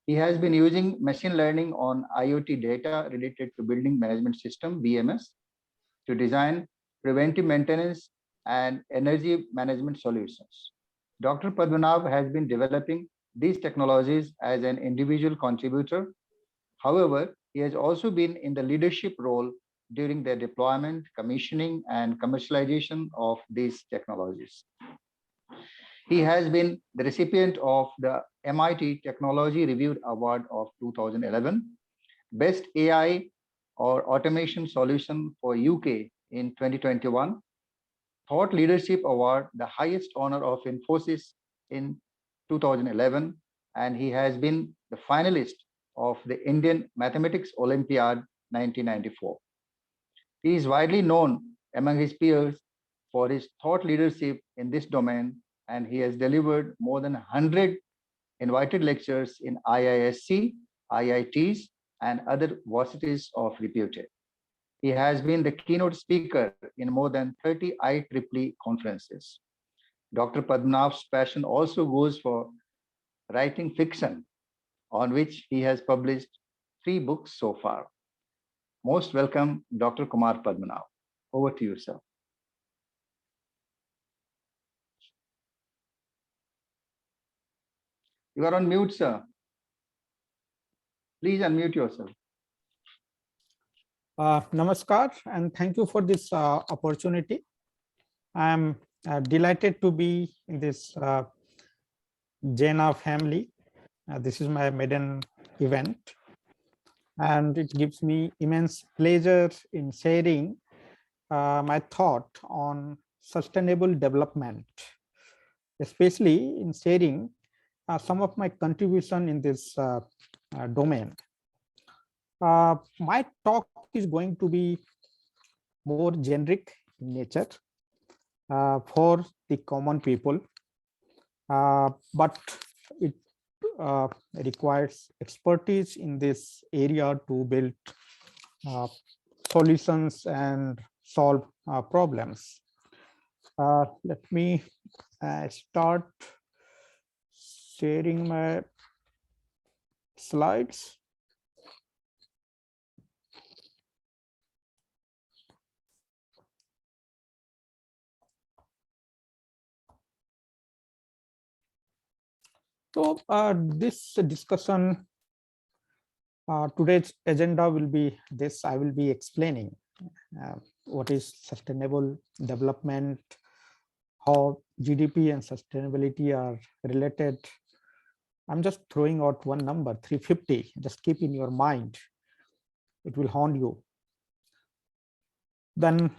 He has been using machine learning on IoT data related to building management system, BMS, to design preventive maintenance and energy management solutions. Dr. Padhanav has been developing these technologies as an individual contributor. However, he has also been in the leadership role during the deployment, commissioning, and commercialization of these technologies. He has been the recipient of the MIT Technology Review Award of 2011, Best AI or Automation Solution for UK in 2021, Thought Leadership Award, the highest honor of Infosys in 2011, and he has been the finalist of the Indian Mathematics Olympiad 1994. He is widely known among his peers for his thought leadership in this domain, and he has delivered more than 100 invited lectures in IISc, IITs, and other varsities of repute. He has been the keynote speaker in more than 30 IEEE conferences. Dr. Padhanav's passion also goes for writing fiction, on which he has published 3 books so far. Most welcome, Dr. Kumar Padhanav. Over to you, sir. You are on mute, sir. Please unmute yourself. Namaskar, and thank you for this opportunity. I am delighted to be in this XENA family. This is my maiden event, and it gives me immense pleasure in sharing my thought on sustainable development, especially in sharing some of my contribution in this domain. My talk is going to be more generic in nature for the common people, but it requires expertise in this area to build solutions and solve problems. Let me start sharing my slides. So this discussion, today's agenda will be this. I will be explaining what is sustainable development, how GDP and sustainability are related. I'm just throwing out one number, 350. Just keep in your mind. It will haunt you. Then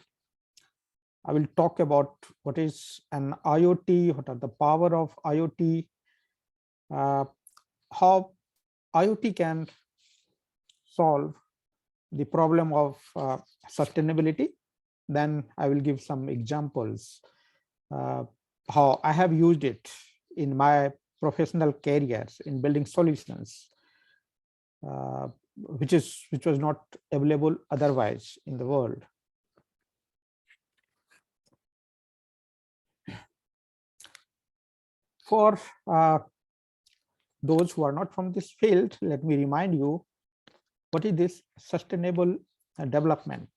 I will talk about what is an IoT, what are the power of IoT, how IoT can solve the problem of sustainability. Then I will give some examples how I have used it in my professional careers in building solutions, which was not available otherwise in the world. For those who are not from this field, let me remind you, what is this sustainable development?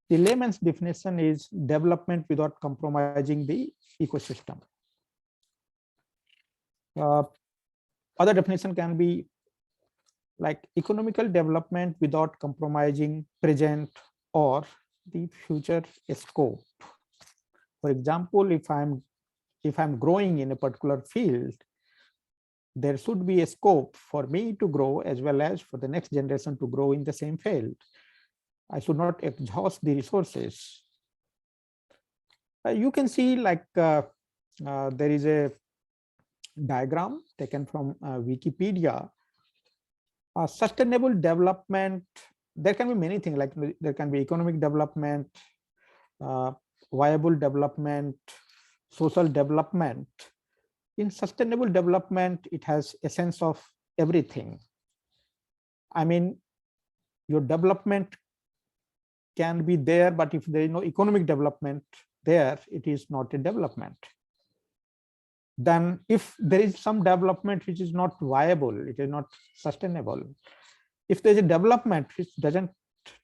The layman's definition is development without compromising the ecosystem. Other definition can be like economical development without compromising present or the future scope. For example, if I'm growing in a particular field, there should be a scope for me to grow as well as for the next generation to grow in the same field. I should not exhaust the resources. You can see like there is a diagram taken from Wikipedia. Sustainable development, there can be many things, like there can be economic development, viable development, social development. In sustainable development, it has a sense of everything. I mean, your development can be there, but if there is no economic development there, it is not a development. Then if there is some development which is not viable, it is not sustainable. If there's a development which doesn't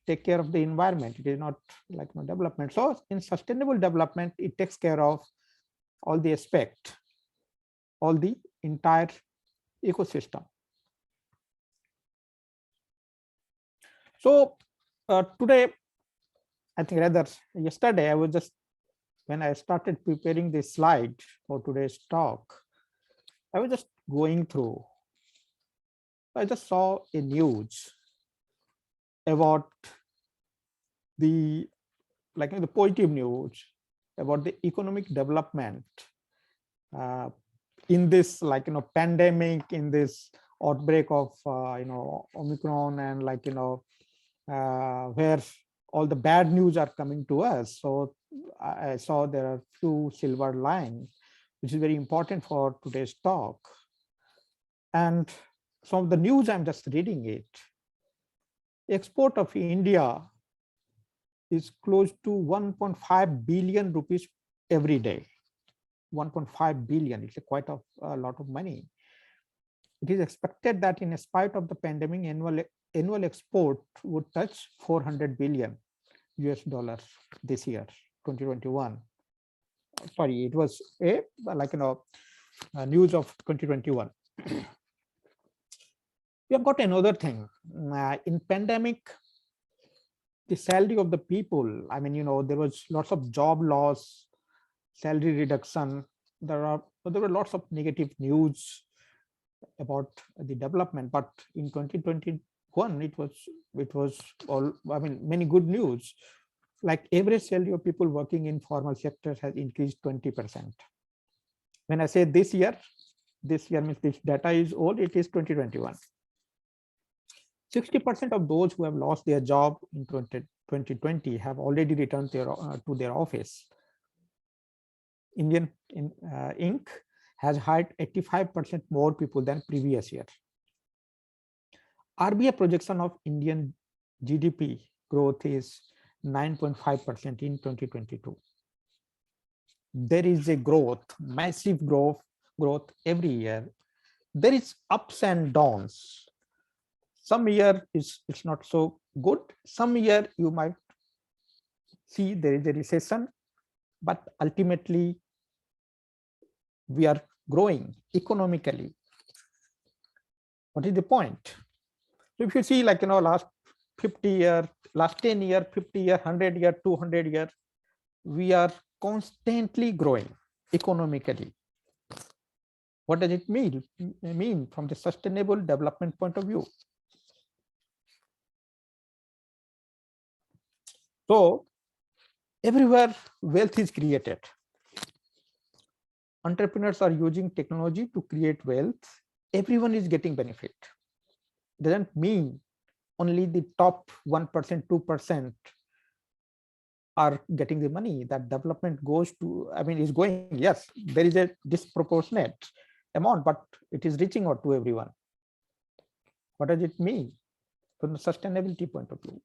take care of the environment, it is not like no development. So in sustainable development, it takes care of all the aspect, all the entire ecosystem. So today, I think rather yesterday, I was just, when I started preparing this slide for today's talk, I was just going through, I just saw a news about the, like the positive news about the economic development in this, like, pandemic, in this outbreak of, Omicron, and like, where all the bad news are coming to us. So I saw there are few silver lines, which is very important for today's talk. And some of the news, I'm just reading it. Export of India is close to 1.5 billion rupees every day. 1.5 billion, it's quite a lot of money. It is expected that in spite of the pandemic, annual export would touch 400 billion US dollars this year, 2021. Sorry, it was a news of 2021. We have got another thing. In pandemic, the salary of the people, I mean, there was lots of job loss, salary reduction. There were lots of negative news about the development, but in 2021, it was all, I mean, many good news. Like average salary of people working in formal sector has increased 20%. When I say this year means this data is old, it is 2021. 60% of those who have lost their job in 2020 have already returned to their office. Indian Inc. has hired 85% more people than previous year. RBI projection of Indian GDP growth is 9.5% in 2022. There is a growth, massive growth every year. There is ups and downs. Some year it's not so good. Some year you might see there is a recession, but ultimately we are growing economically. What is the point? So if you see, like, last 50 year, last 10 year, 50 year, 100 year, 200 year, we are constantly growing economically. What does it mean from the sustainable development point of view? So everywhere wealth is created. Entrepreneurs are using technology to create wealth. Everyone is getting benefit. Doesn't mean only the top 1%, 2% are getting the money. That development goes to, is going, yes, there is a disproportionate amount, but it is reaching out to everyone. What does it mean from the sustainability point of view?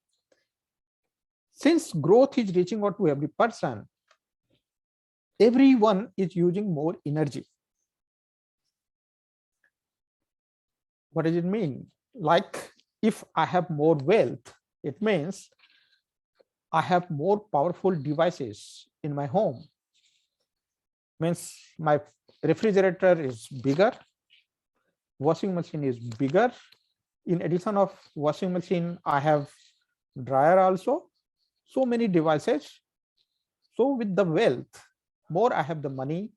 Since growth is reaching out to every person, everyone is using more energy. What does it mean? Like if I have more wealth, it means I have more powerful devices in my home. Means my refrigerator is bigger, washing machine is bigger. In addition of washing machine, I have dryer also. So many devices. So with the wealth, more I have the money,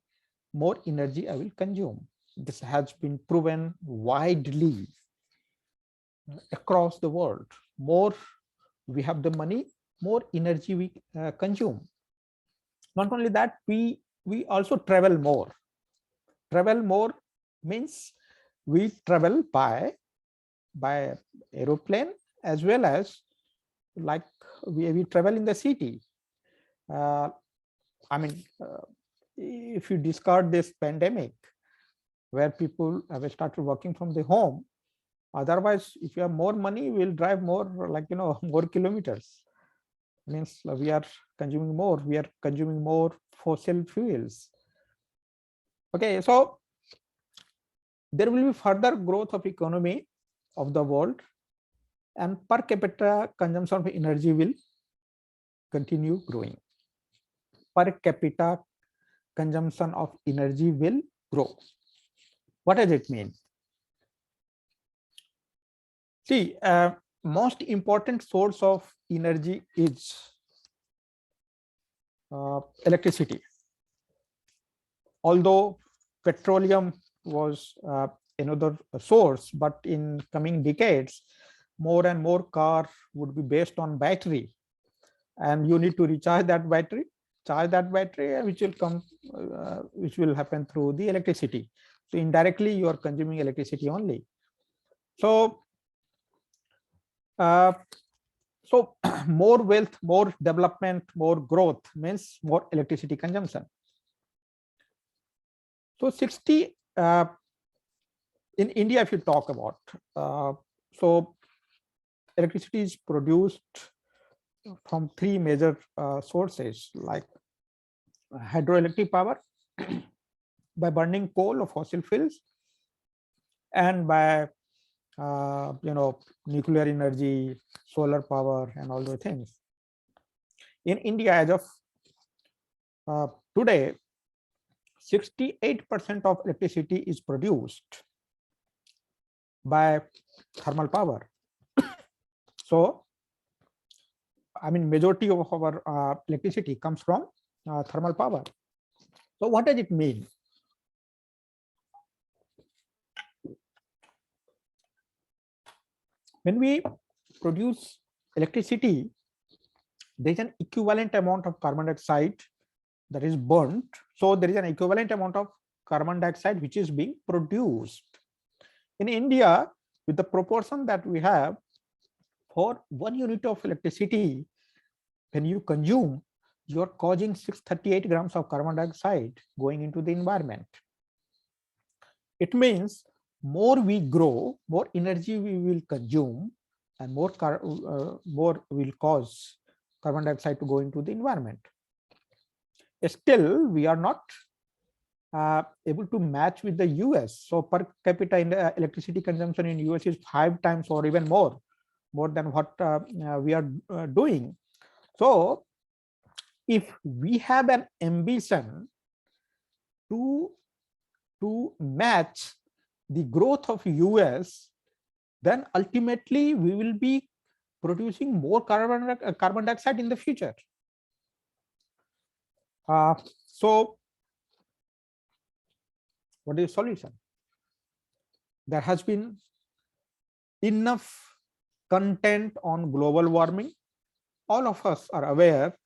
more energy I will consume. This has been proven widely across the world. More we have the money, more energy we consume. Not only that, we also travel more. Travel more means we travel by aeroplane, as well as like we travel in the city. If you discard this pandemic, where people have started working from the home, otherwise, if you have more money, we'll drive more, more kilometers. Means we are consuming more. We are consuming more fossil fuels. Okay, so there will be further growth of economy of the world, and per capita consumption of energy will continue growing. Per capita consumption of energy will grow. What does it mean? See, most important source of energy is electricity. Although petroleum was another source, but in coming decades, more and more car would be based on battery, and you need to recharge that battery, which will come, which will happen through the electricity. So indirectly, you are consuming electricity only. So, more wealth, more development, more growth means more electricity consumption. So 60 in India, if you talk about, so electricity is produced from three major sources, like hydroelectric power by burning coal or fossil fuels, and by nuclear energy, solar power, and all those things. In India, as of today, 68% of electricity is produced by thermal power. So, majority of our electricity comes from thermal power. So what does it mean? When we produce electricity, there is an equivalent amount of carbon dioxide that is burnt. So there is an equivalent amount of carbon dioxide which is being produced. In India, with the proportion that we have, for 1 unit of electricity, when you consume, you are causing 638 grams of carbon dioxide going into the environment. It means more we grow, more energy we will consume, and more will cause carbon dioxide to go into the environment. Still, we are not able to match with the US. So per capita in the electricity consumption in US is 5 times or even more than what we are doing. So if we have an ambition to match the growth of US, then ultimately we will be producing more carbon dioxide in the future. So what is the solution? There has been enough content on global warming. All of us are aware.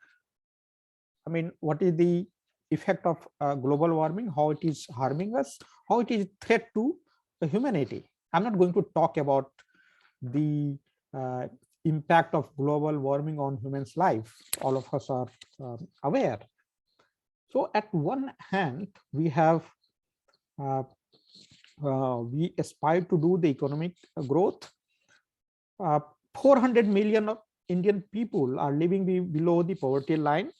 I mean, what is the effect of global warming, how it is harming us, how it is a threat to the humanity. I'm not going to talk about the impact of global warming on humans' life. All of us are aware. So at one hand, we have we aspire to do the economic growth. 400 million of Indian people are living below the poverty line.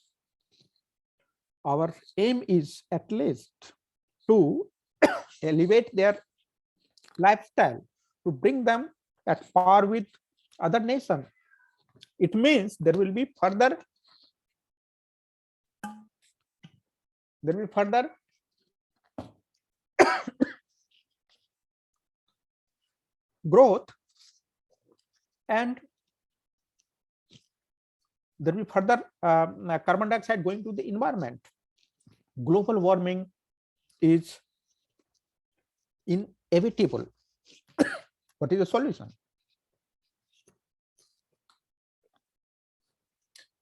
Our aim is at least to elevate their lifestyle, to bring them at par with other nations. It means there will be further growth, and there will be further carbon dioxide going to the environment. Global warming is inevitable. What is the solution?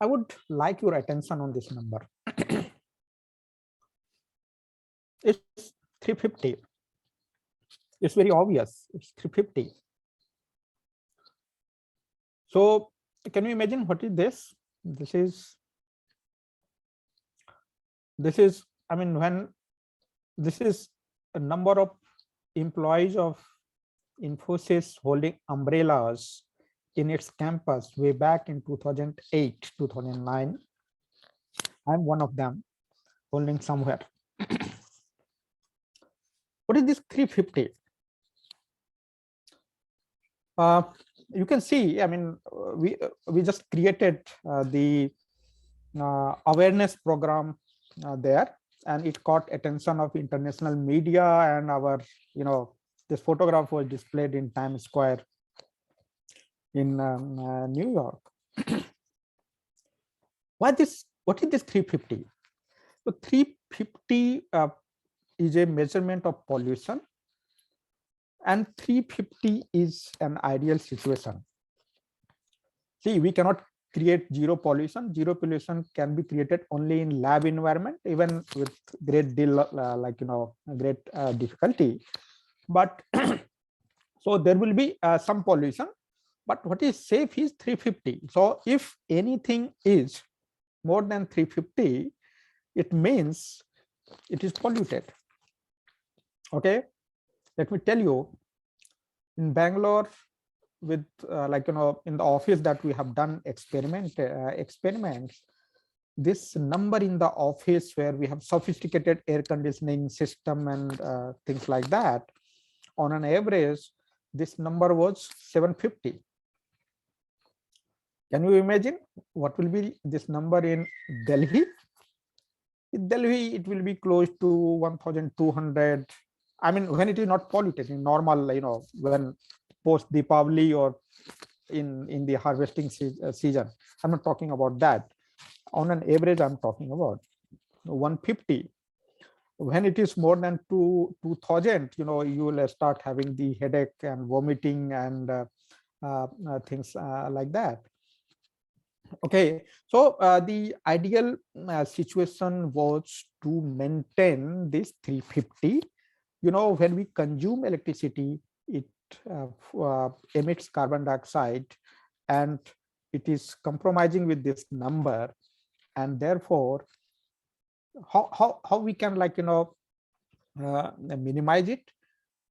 I would like your attention on this number. It's 350. It's very obvious. It's 350. So can you imagine what is this? This is, I mean, when this is a number of employees of Infosys holding umbrellas in its campus way back in 2008, 2009. I'm one of them holding somewhere. What is this 350? You can see, I mean, we just created the awareness program there, and it caught attention of international media, and our, this photograph was displayed in Times Square in New York. What is this 350? So 350 is a measurement of pollution, and 350 is an ideal situation. See, we cannot create zero pollution. Zero pollution can be created only in lab environment, even with great deal great difficulty. But so there will be some pollution, but what is safe is 350. So if anything is more than 350, it means it is polluted. Okay, let me tell you, in Bangalore, with in the office that we have done experiments, this number in the office where we have sophisticated air conditioning system and things like that, on an average, this number was 750. Can you imagine what will be this number in Delhi? In Delhi, it will be close to 1,200. I mean, when it is not polluted, in normal, when post Deepavali or in the harvesting season. I'm not talking about that. On an average, I'm talking about 150. When it is more than 2,000, you will start having the headache and vomiting and things like that. Okay, so the ideal situation was to maintain this 350. When we consume electricity, it emits carbon dioxide, and it is compromising with this number, and therefore how we can minimize it?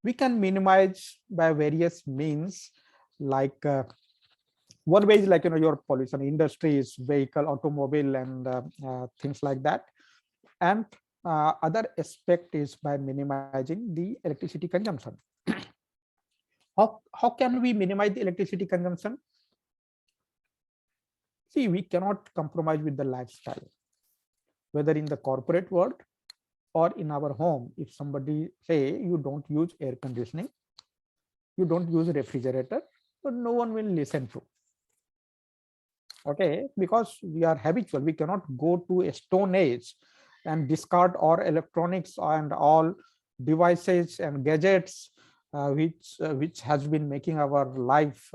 We can minimize by various means, like one way is your pollution industries, vehicle, automobile, and things like that. And other aspect is by minimizing the electricity consumption. How can we minimize the electricity consumption? See, we cannot compromise with the lifestyle, whether in the corporate world or in our home. If somebody say you don't use air conditioning, you don't use refrigerator, so no one will listen to. Okay, because we are habitual. We cannot go to a stone age and discard all electronics and all devices and gadgets which has been making our life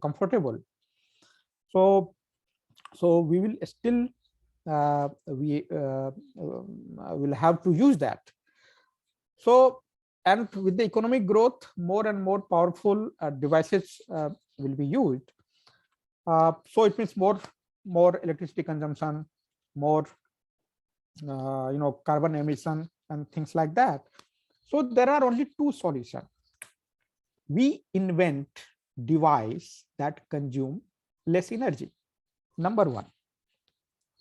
comfortable. So we will still will have to use that. So, and with the economic growth, more and more powerful devices will be used. So it means more electricity consumption, more carbon emission and things like that. So there are only two solutions. We invent device that consume less energy, number one.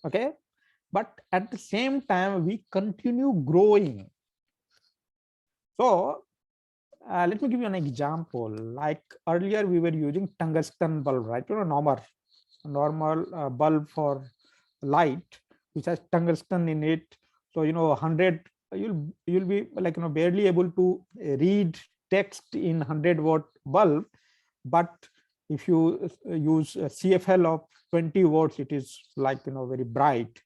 Okay, but at the same time we continue growing. So let me give you an example. Like earlier we were using tungsten bulb, right? Normal bulb for light which has tungsten in it. So 100 you'll be like barely able to read text in 100-watt bulb, but if you use a CFL of 20 watts, it is like very bright.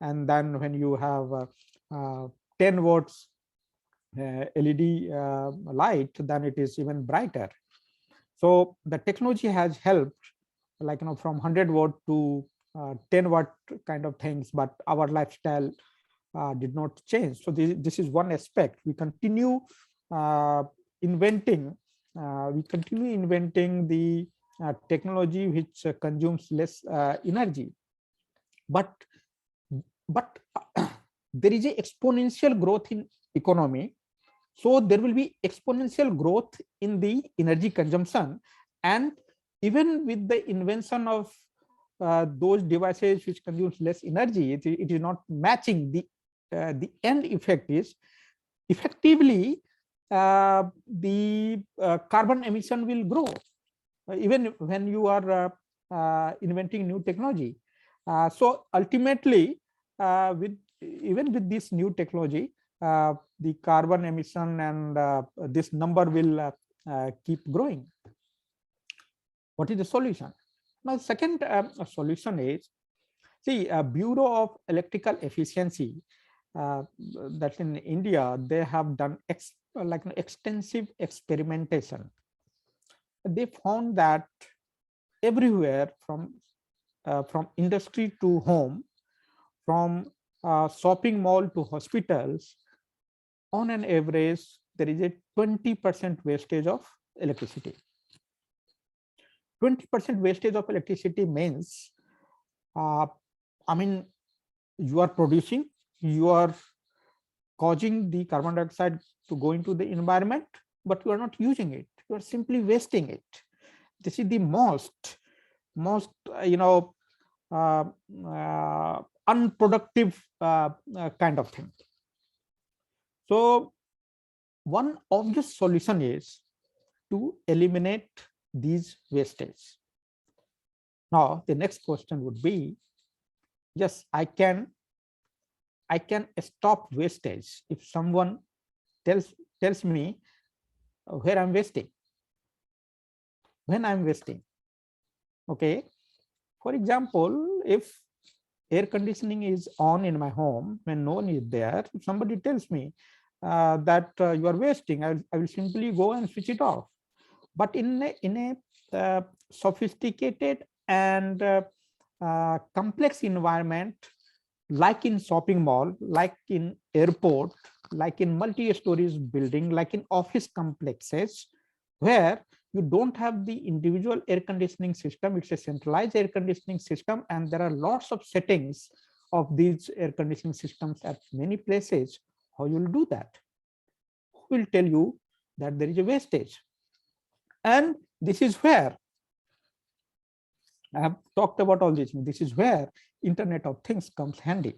And then when you have 10 watts LED light, then it is even brighter. So the technology has helped, like from 100-watt to 10-watt kind of things, but our lifestyle did not change. So this is one aspect. We continue inventing the technology which consumes less energy, but there is a exponential growth in economy. So there will be exponential growth in the energy consumption, and even with the invention of those devices which consumes less energy, it is not matching. The end effect is effectively the carbon emission will grow even when you are inventing new technology. So ultimately, even with this new technology, the carbon emission and this number will keep growing. What is the solution? Now, second solution is, see, Bureau of Electrical Efficiency, that in India, they have done extensive experimentation. They found that everywhere from industry to home, from shopping mall to hospitals, on an average, there is a 20% wastage of electricity. 20% wastage of electricity means, I mean, you are producing, you are causing the carbon dioxide to go into the environment, but you are not using it. You are simply wasting it. This is the most unproductive kind of thing. So one obvious solution is to eliminate these wastage. Now the next question would be, yes, I can stop wastage if someone tells me where I'm wasting, when I'm wasting. Okay, for example, if air conditioning is on in my home when no one is there, if somebody tells me that you are wasting, I will simply go and switch it off. But in a sophisticated and complex environment, like in shopping mall, like in airport, like in multi-stories building, like in office complexes, where you don't have the individual air conditioning system, it's a centralized air conditioning system, and there are lots of settings of these air conditioning systems at many places. How you will do that? Who will tell you that there is a wastage? And this is where I have talked about all this. This is where Internet of Things comes handy.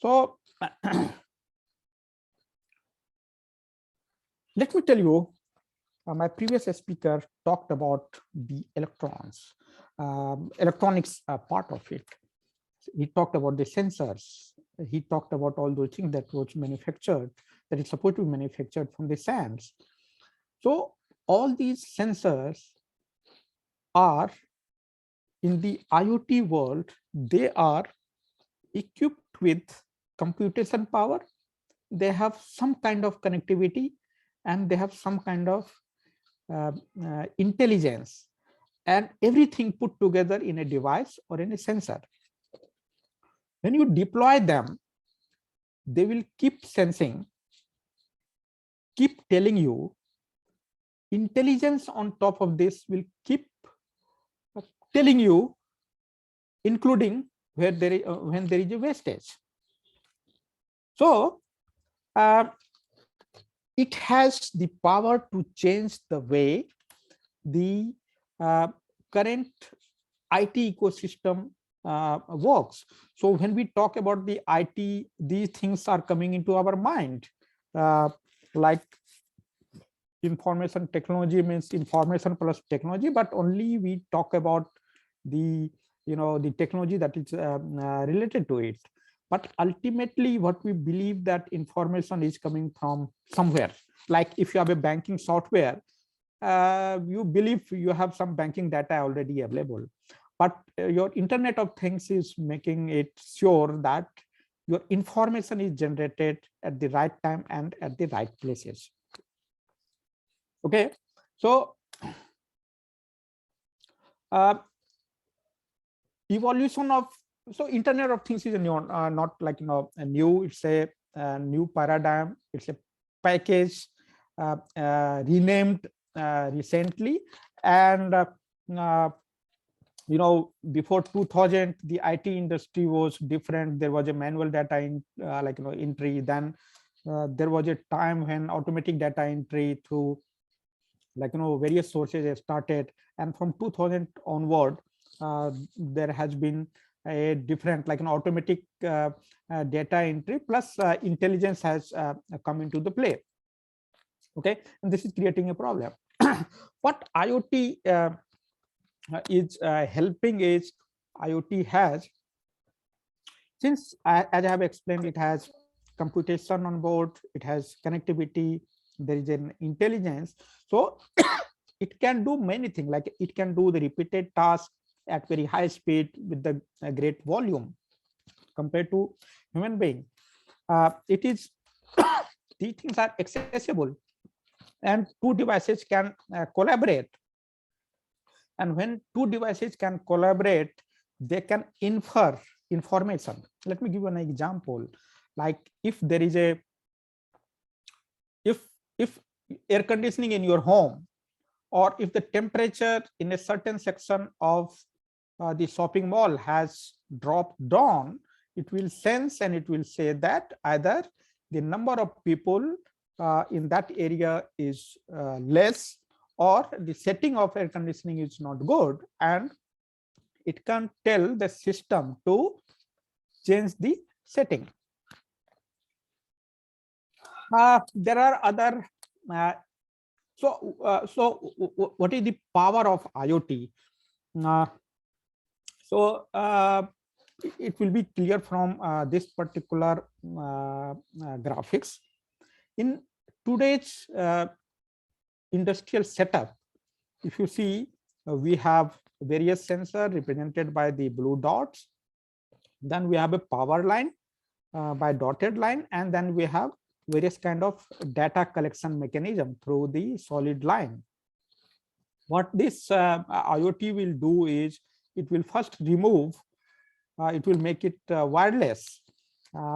So let me tell you, my previous speaker talked about the electrons, electronics part of it. He talked about the sensors. He talked about all those things that was manufactured, that is supposed to be manufactured from the sands. So all these sensors are in the IoT world, they are equipped with computation power, they have some kind of connectivity, and they have some kind of intelligence, and everything put together in a device or in a sensor. When you deploy them, they will keep sensing, keep telling you. Intelligence on top of this will keep telling you, including where there is, when there is a wastage. So it has the power to change the way the current IT ecosystem works. So when we talk about the IT, these things are coming into our mind, like information technology means information plus technology, but only we talk about the the technology that is related to it. But ultimately what we believe that information is coming from somewhere. Like if you have a banking software, you believe you have some banking data already available, but your Internet of Things is making it sure that your information is generated at the right time and at the right places. Okay, so evolution of, so Internet of Things is a new, not like a new, it's a new paradigm. It's a package renamed recently, and before 2000 the IT industry was different. There was a manual data in entry. Then there was a time when automatic data entry through various sources started, and from 2000 onward there has been a different an automatic data entry plus intelligence has come into the play. Okay, and this is creating a problem. What IoT is helping is, IoT has, since as I have explained, it has computation on board, it has connectivity, there is an intelligence, so it can do many things. Like it can do the repeated task at very high speed with the great volume compared to human being. It is these things are accessible, and two devices can collaborate, and when two devices can collaborate, they can infer information. Let me give you an example. Like if there is a, if air conditioning in your home, or if the temperature in a certain section of the shopping mall has dropped down, it will sense and it will say that either the number of people in that area is less, or the setting of air conditioning is not good, and it can tell the system to change the setting. There are other so what is the power of IoT? It will be clear from this particular graphics. In today's industrial setup, if you see, we have various sensors represented by the blue dots. Then we have a power line by dotted line, and then we have various kind of data collection mechanism through the solid line. What this IoT will do is, it will first remove, it will make it wireless.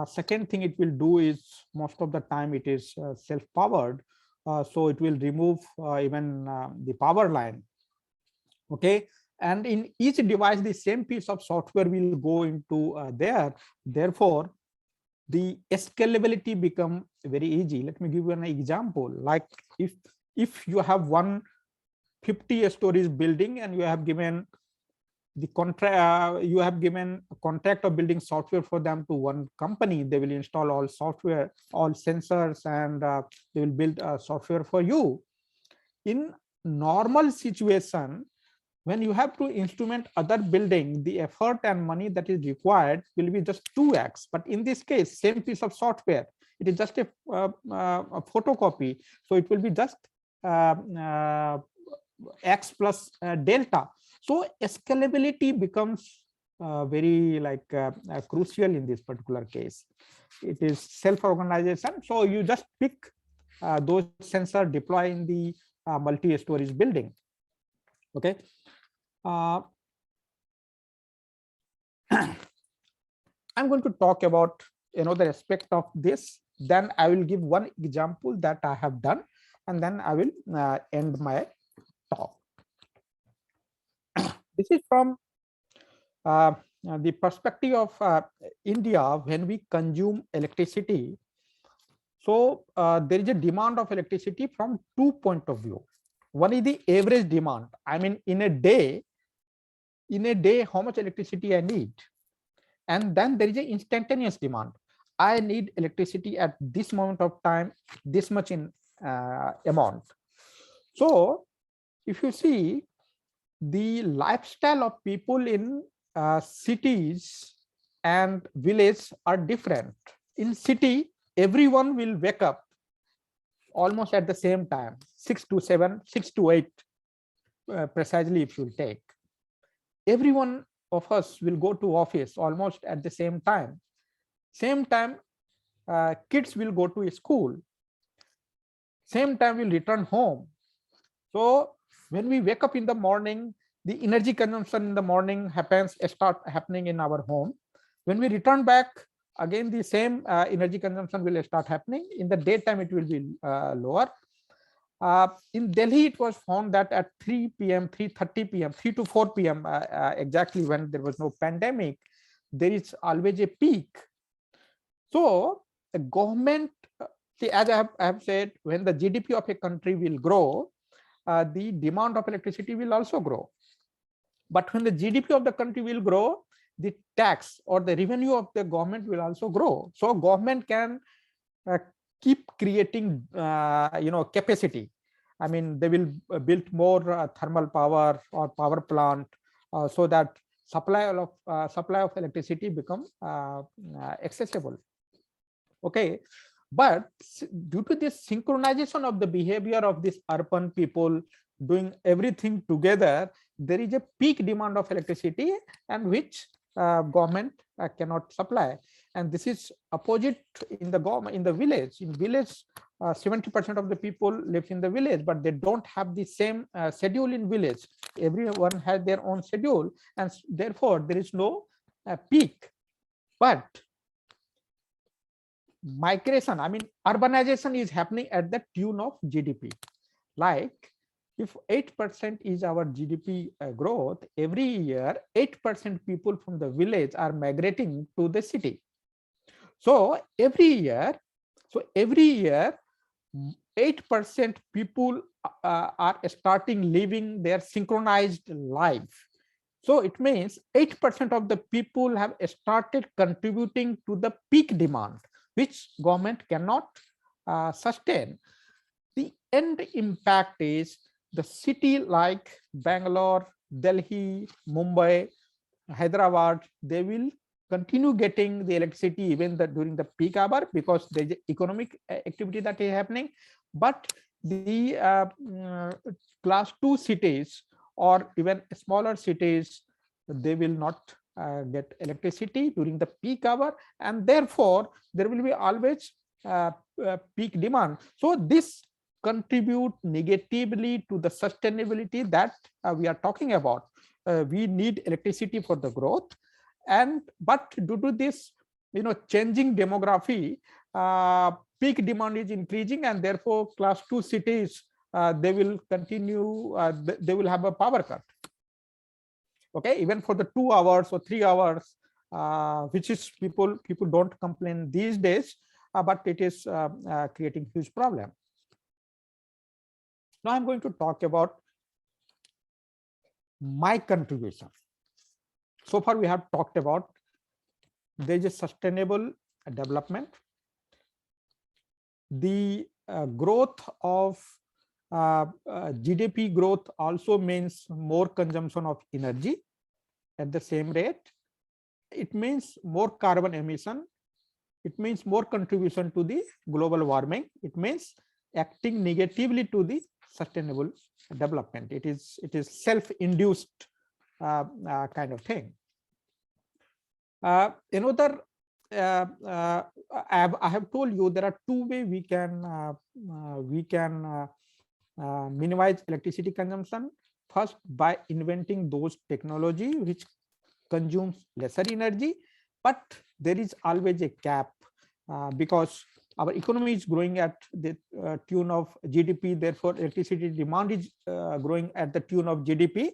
Second thing it will do is, most of the time it is self-powered, so it will remove even the power line. Okay, and in each device the same piece of software will go into there. Therefore the scalability become very easy. Let me give you an example. Like if you have 150 stories building, and you have given the contract, you have given a contract of building software for them to one company. They will install all software, all sensors, and they will build software for you. In normal situation, when you have to instrument other building, the effort and money that is required will be just 2x. But in this case, same piece of software, it is just a photocopy, so it will be just x plus delta. So scalability becomes very crucial in this particular case. It is self-organization. So you just pick those sensors, deploy in the multi-storage building. Okay. I'm going to talk about another aspect of this. Then I will give one example that I have done, and then I will end my talk. This is from the perspective of India when we consume electricity. So there is a demand of electricity from 2 points of view. One is the average demand. I mean, in a day, how much electricity I need. And then there is an instantaneous demand. I need electricity at this moment of time, this much in amount. So if you see, the lifestyle of people in cities and villages are different. In city, everyone will wake up almost at the same time, 6 to 7, 6 to 8, precisely if you take. Everyone of us will go to office almost at the same time. Same time, kids will go to school. Same time, we'll return home. So when we wake up in the morning, the energy consumption in the morning start happening in our home. When we return back, again the same energy consumption will start happening. In the daytime, it will be lower. In Delhi, it was found that at 3 p.m., 3:30 p.m., 3 to 4 p.m., exactly when there was no pandemic, there is always a peak. So the government, see, as I have said, when the GDP of a country will grow, the demand of electricity will also grow. But when the GDP of the country will grow, the tax or the revenue of the government will also grow. So government can keep creating, capacity. I mean, they will build more thermal power or power plant so that supply of electricity become accessible. Okay, but due to this synchronization of the behavior of these urban people doing everything together, there is a peak demand of electricity and which government cannot supply. And this is opposite in the government, in the village. In village, 70% of the people live in the village, but they don't have the same schedule in village. Everyone has their own schedule, and therefore there is no peak. But migration, I mean, urbanization is happening at the tune of GDP. Like if 8% is our GDP growth, every year 8% people from the village are migrating to the city. So every year 8% people are starting living their synchronized life. So it means 8% of the people have started contributing to the peak demand, which government cannot sustain. The end impact is the city like Bangalore, Delhi, Mumbai, Hyderabad, they will continue getting the electricity even during the peak hour because there is economic activity that is happening. But the class 2 cities or even smaller cities, they will not get electricity during the peak hour, and therefore there will be always peak demand. So this contribute negatively to the sustainability that we are talking about. We need electricity for the growth, but due to this changing demography, peak demand is increasing, and therefore class 2 cities they will continue, they will have a power cut. Okay, even for the 2 hours or 3 hours, which is people don't complain these days, but it is creating huge problem. Now I'm going to talk about my contribution. So far we have talked about there is a sustainable development. The growth of GDP growth also means more consumption of energy at the same rate. It means more carbon emission. It means more contribution to the global warming. It means acting negatively to the sustainable development. It is self-induced kind of thing. Another, I have told you there are two ways we can minimize electricity consumption. First, by inventing those technology which consumes lesser energy, but there is always a cap because our economy is growing at the tune of GDP. Therefore, electricity demand is growing at the tune of GDP.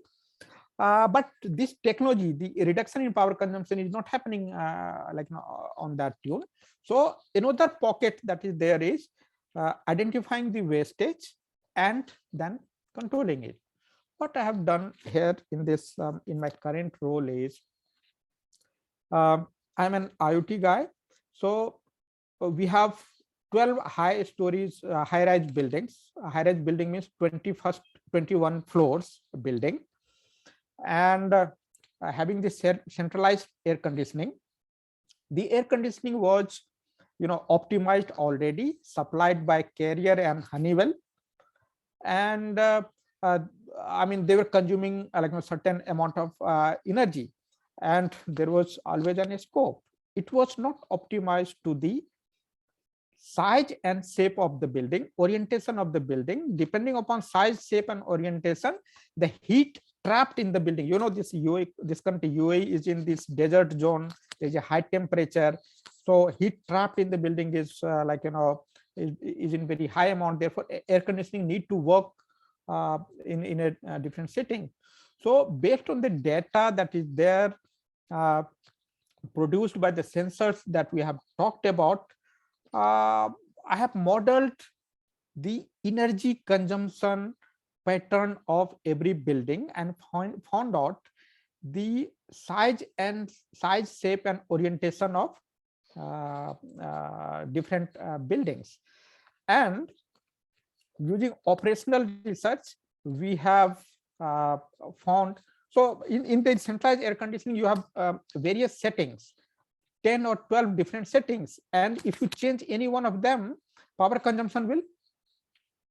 But this technology, the reduction in power consumption is not happening on that tune. So another pocket that is there is identifying the wastage and then controlling it. What I have done here in this in my current role is I'm an IoT guy. So we have 12 high stories, high-rise buildings. High-rise building means 21 floors building, and having this centralized air conditioning. The air conditioning was, optimized already, supplied by Carrier and Honeywell, and I mean they were consuming like a certain amount of energy, and there was always a scope. It was not optimized to the size and shape of the building, orientation of the building. Depending upon size, shape, and orientation, the heat trapped in the building. This UAE, this country UAE is in this desert zone. There's a high temperature, so heat trapped in the building is is in very high amount. Therefore, air conditioning need to work in a different setting. So based on the data that is there, produced by the sensors that we have talked about, I have modeled the energy consumption pattern of every building and found out the size, shape, and orientation of different buildings. And using operational research, we have found, so in the centralized air conditioning, you have various settings, 10 or 12 different settings, and if you change any one of them, power consumption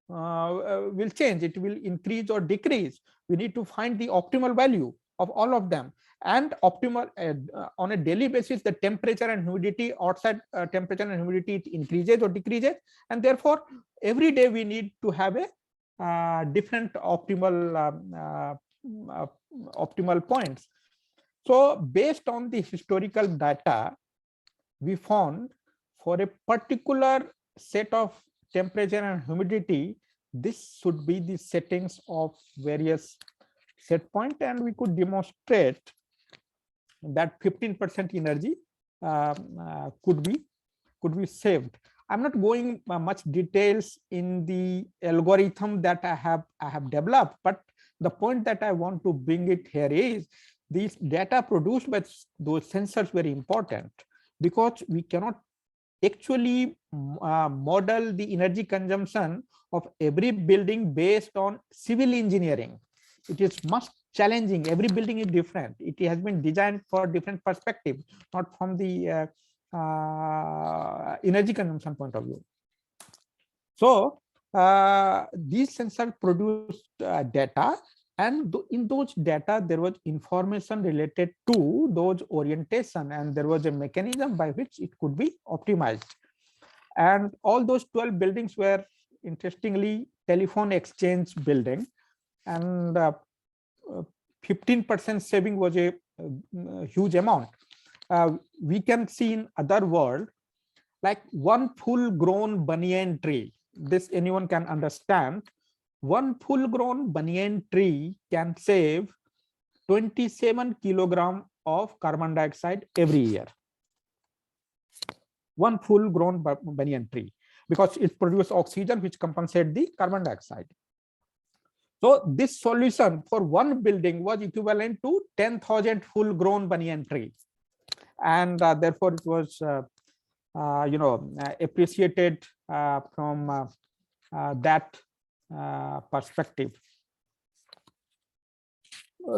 will change. It will increase or decrease. We need to find the optimal value of all of them, and optimal on a daily basis, the temperature and humidity, outside temperature and humidity, it increases or decreases, and therefore every day we need to have a different optimal points. So based on the historical data, we found for a particular set of temperature and humidity, this should be the settings of various set point, and we could demonstrate that 15% energy could be saved. I'm not going much details in the algorithm that I have developed, but the point that I want to bring it here is these data produced by those sensors very important, because we cannot actually model the energy consumption of every building based on civil engineering. It is much challenging. Every building is different. It has been designed for different perspective, not from the energy consumption point of view. So these sensors produced data, and in those data there was information related to those orientation, and there was a mechanism by which it could be optimized. And all those 12 buildings were, interestingly, telephone exchange building, and 15% saving was a huge amount. We can see in other world, like one full grown banyan tree, this anyone can understand, one full grown banyan tree can save 27 kilogram of carbon dioxide every year. One full grown banyan tree, because it produces oxygen which compensates the carbon dioxide. So this solution for one building was equivalent to 10,000 full grown banyan tree, and therefore it was appreciated from that perspective.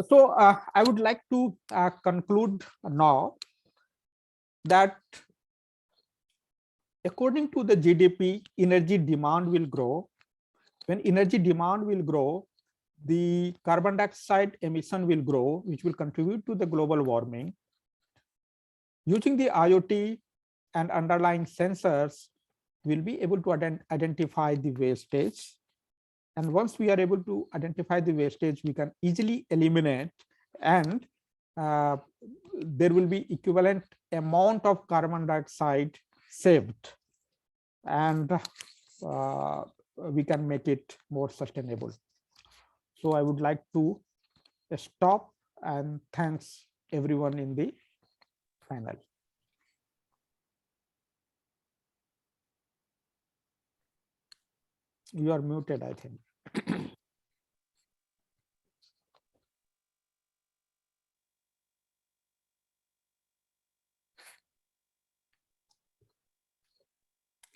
So I would like to conclude now that according to the GDP, energy demand will grow. When energy demand will grow, the carbon dioxide emission will grow, which will contribute to the global warming. Using the IoT and underlying sensors, we'll be able to identify the wastage. And once we are able to identify the wastage, we can easily eliminate, and there will be equivalent amount of carbon dioxide saved, and we can make it more sustainable. So I would like to stop and thanks everyone in the panel. You are muted, I think.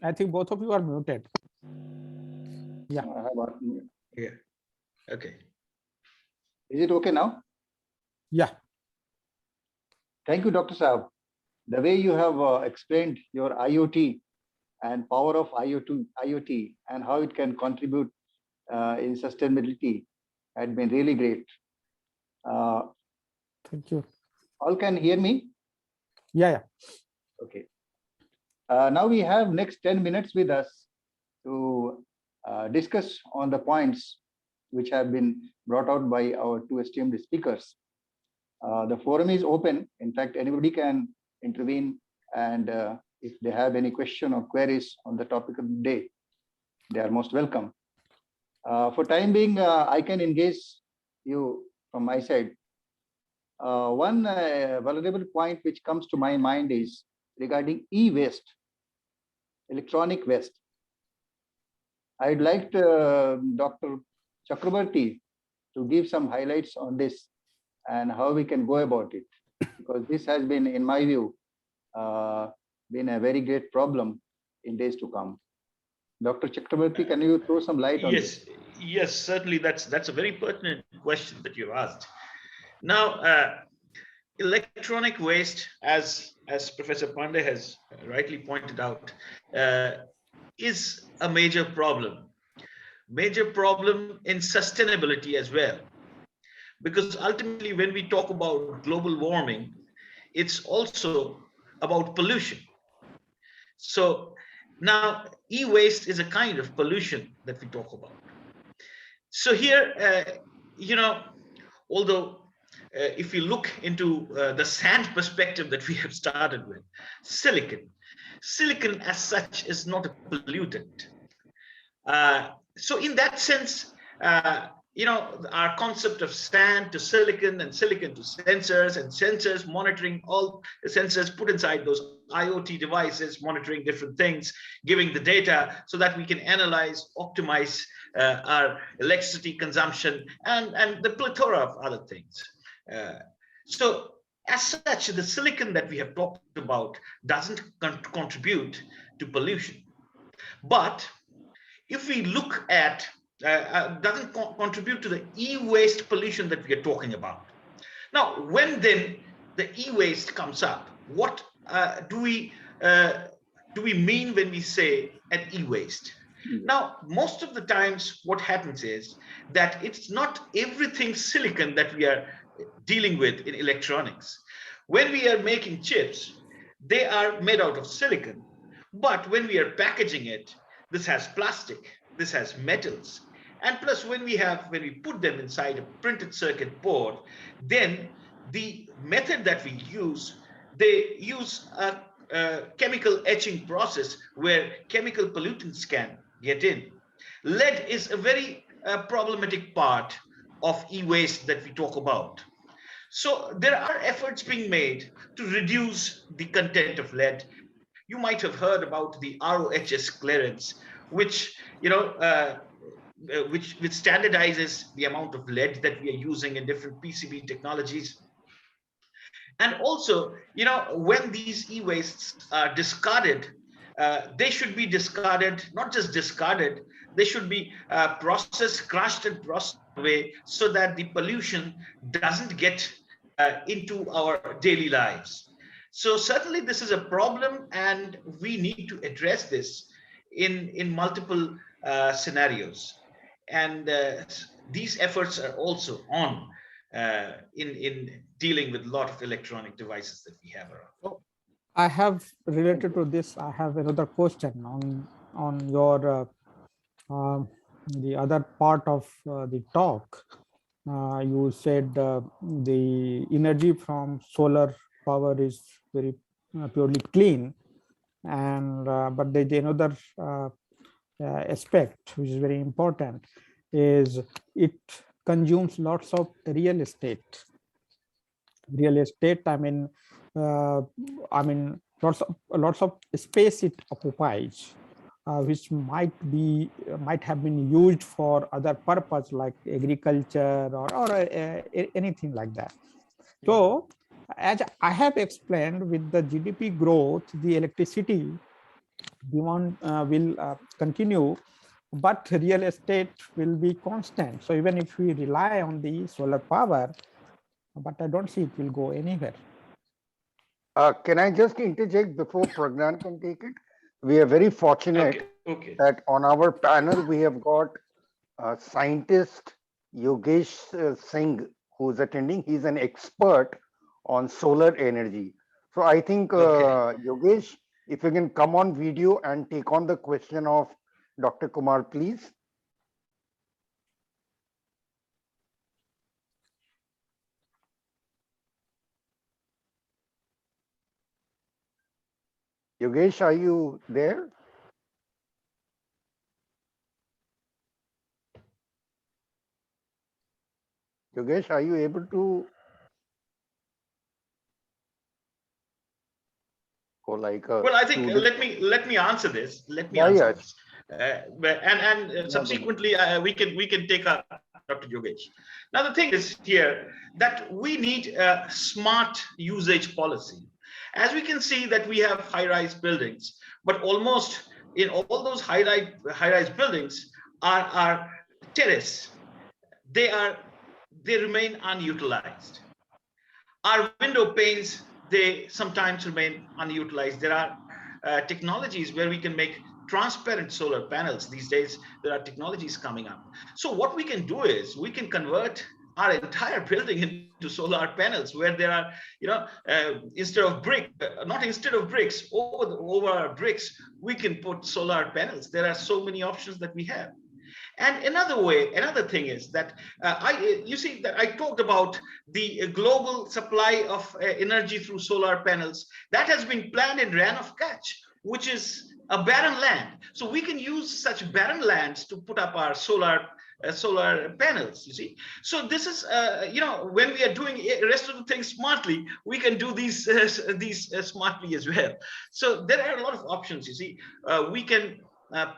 I think both of you are muted. Yeah. Yeah. Okay. Is it okay now? Yeah. Thank you, Dr. Saab. The way you have explained your IoT and power of IoT and how it can contribute in sustainability had been really great. Thank you. All can hear me? Yeah. Okay. Now we have next 10 minutes with us to discuss on the points which have been brought out by our two esteemed speakers. The forum is open. In fact, anybody can intervene, and if they have any question or queries on the topic of the day, they are most welcome. For time being, I can engage you from my side. One vulnerable point which comes to my mind is regarding e-waste, electronic waste. I'd like Dr. Chakravarti to give some highlights on this and how we can go about it, because this has been, in my view, been a very great problem in days to come. Dr. Chakravarti, can you throw some light on this? Yes, certainly. That's a very pertinent question that you've asked. Now, electronic waste, as Professor Pandey has rightly pointed out, is a major problem in sustainability as well. Because ultimately, when we talk about global warming, it's also about pollution. So now e-waste is a kind of pollution that we talk about. So here, although if we look into the sand perspective that we have started with, silicon as such is not a pollutant. So in that sense, our concept of sand to silicon and silicon to sensors, and sensors monitoring all the sensors put inside those IoT devices, monitoring different things, giving the data so that we can analyze, optimize our electricity consumption and the plethora of other things. So as such, the silicon that we have talked about doesn't contribute to pollution. But if we look at doesn't contribute to the e-waste pollution that we are talking about. Now, when then the e-waste comes up, what do we mean when we say an e-waste? Now, most of the times what happens is that it's not everything silicon that we are dealing with in electronics. When we are making chips, they are made out of silicon. But when we are packaging it, this has plastic, this has metals. And plus, when we put them inside a printed circuit board, then the method that we use, they use a chemical etching process where chemical pollutants can get in. Lead is a very problematic part of e-waste that we talk about. So there are efforts being made to reduce the content of lead. You might have heard about the ROHS clearance, which which standardizes the amount of lead that we are using in different PCB technologies. And also, when these e-wastes are discarded, they should be discarded, not just discarded, they should be processed, crushed and processed away so that the pollution doesn't get into our daily lives. So certainly this is a problem, and we need to address this in multiple scenarios. And these efforts are also on in dealing with a lot of electronic devices that we have around. I have related to this. I have another question on your the other part of the talk. You said the energy from solar power is very purely clean, and but there's another aspect which is very important, is it consumes lots of real estate. I mean lots of space it occupies, which might have been used for other purpose like agriculture or anything like that. So as I have explained, with the GDP growth, the electricity demand will continue, but real estate will be constant. So even if we rely on the solar power, but I don't see it will go anywhere. Can I just interject before Pragnan can take it? We are very fortunate that on our panel we have got scientist Yogesh Singh, who is attending. He's an expert on solar energy. So I think Yogesh, if you can come on video and take on the question of Dr. Kumar, please. Yogesh, are you there? Yogesh, are you able to go like a Well, I think let me answer this. Let me answer this. And subsequently we can take up Dr. Yogesh. Now the thing is here that we need a smart usage policy. As we can see that we have high-rise buildings, but almost in all those high-rise buildings are terrace. They remain unutilized. Our window panes, they sometimes remain unutilized. There are technologies where we can make transparent solar panels. These days, there are technologies coming up. So what we can do is we can convert our entire building into solar panels, where there are, instead of bricks, over bricks, we can put solar panels. There are so many options that we have. And another thing is that you see that I talked about the global supply of energy through solar panels that has been planned in Rann of Kutch, which is a barren land. So we can use such barren lands to put up our solar panels, you see. So this is, when we are doing the rest of the things smartly, we can do these smartly as well. So there are a lot of options, you see. We can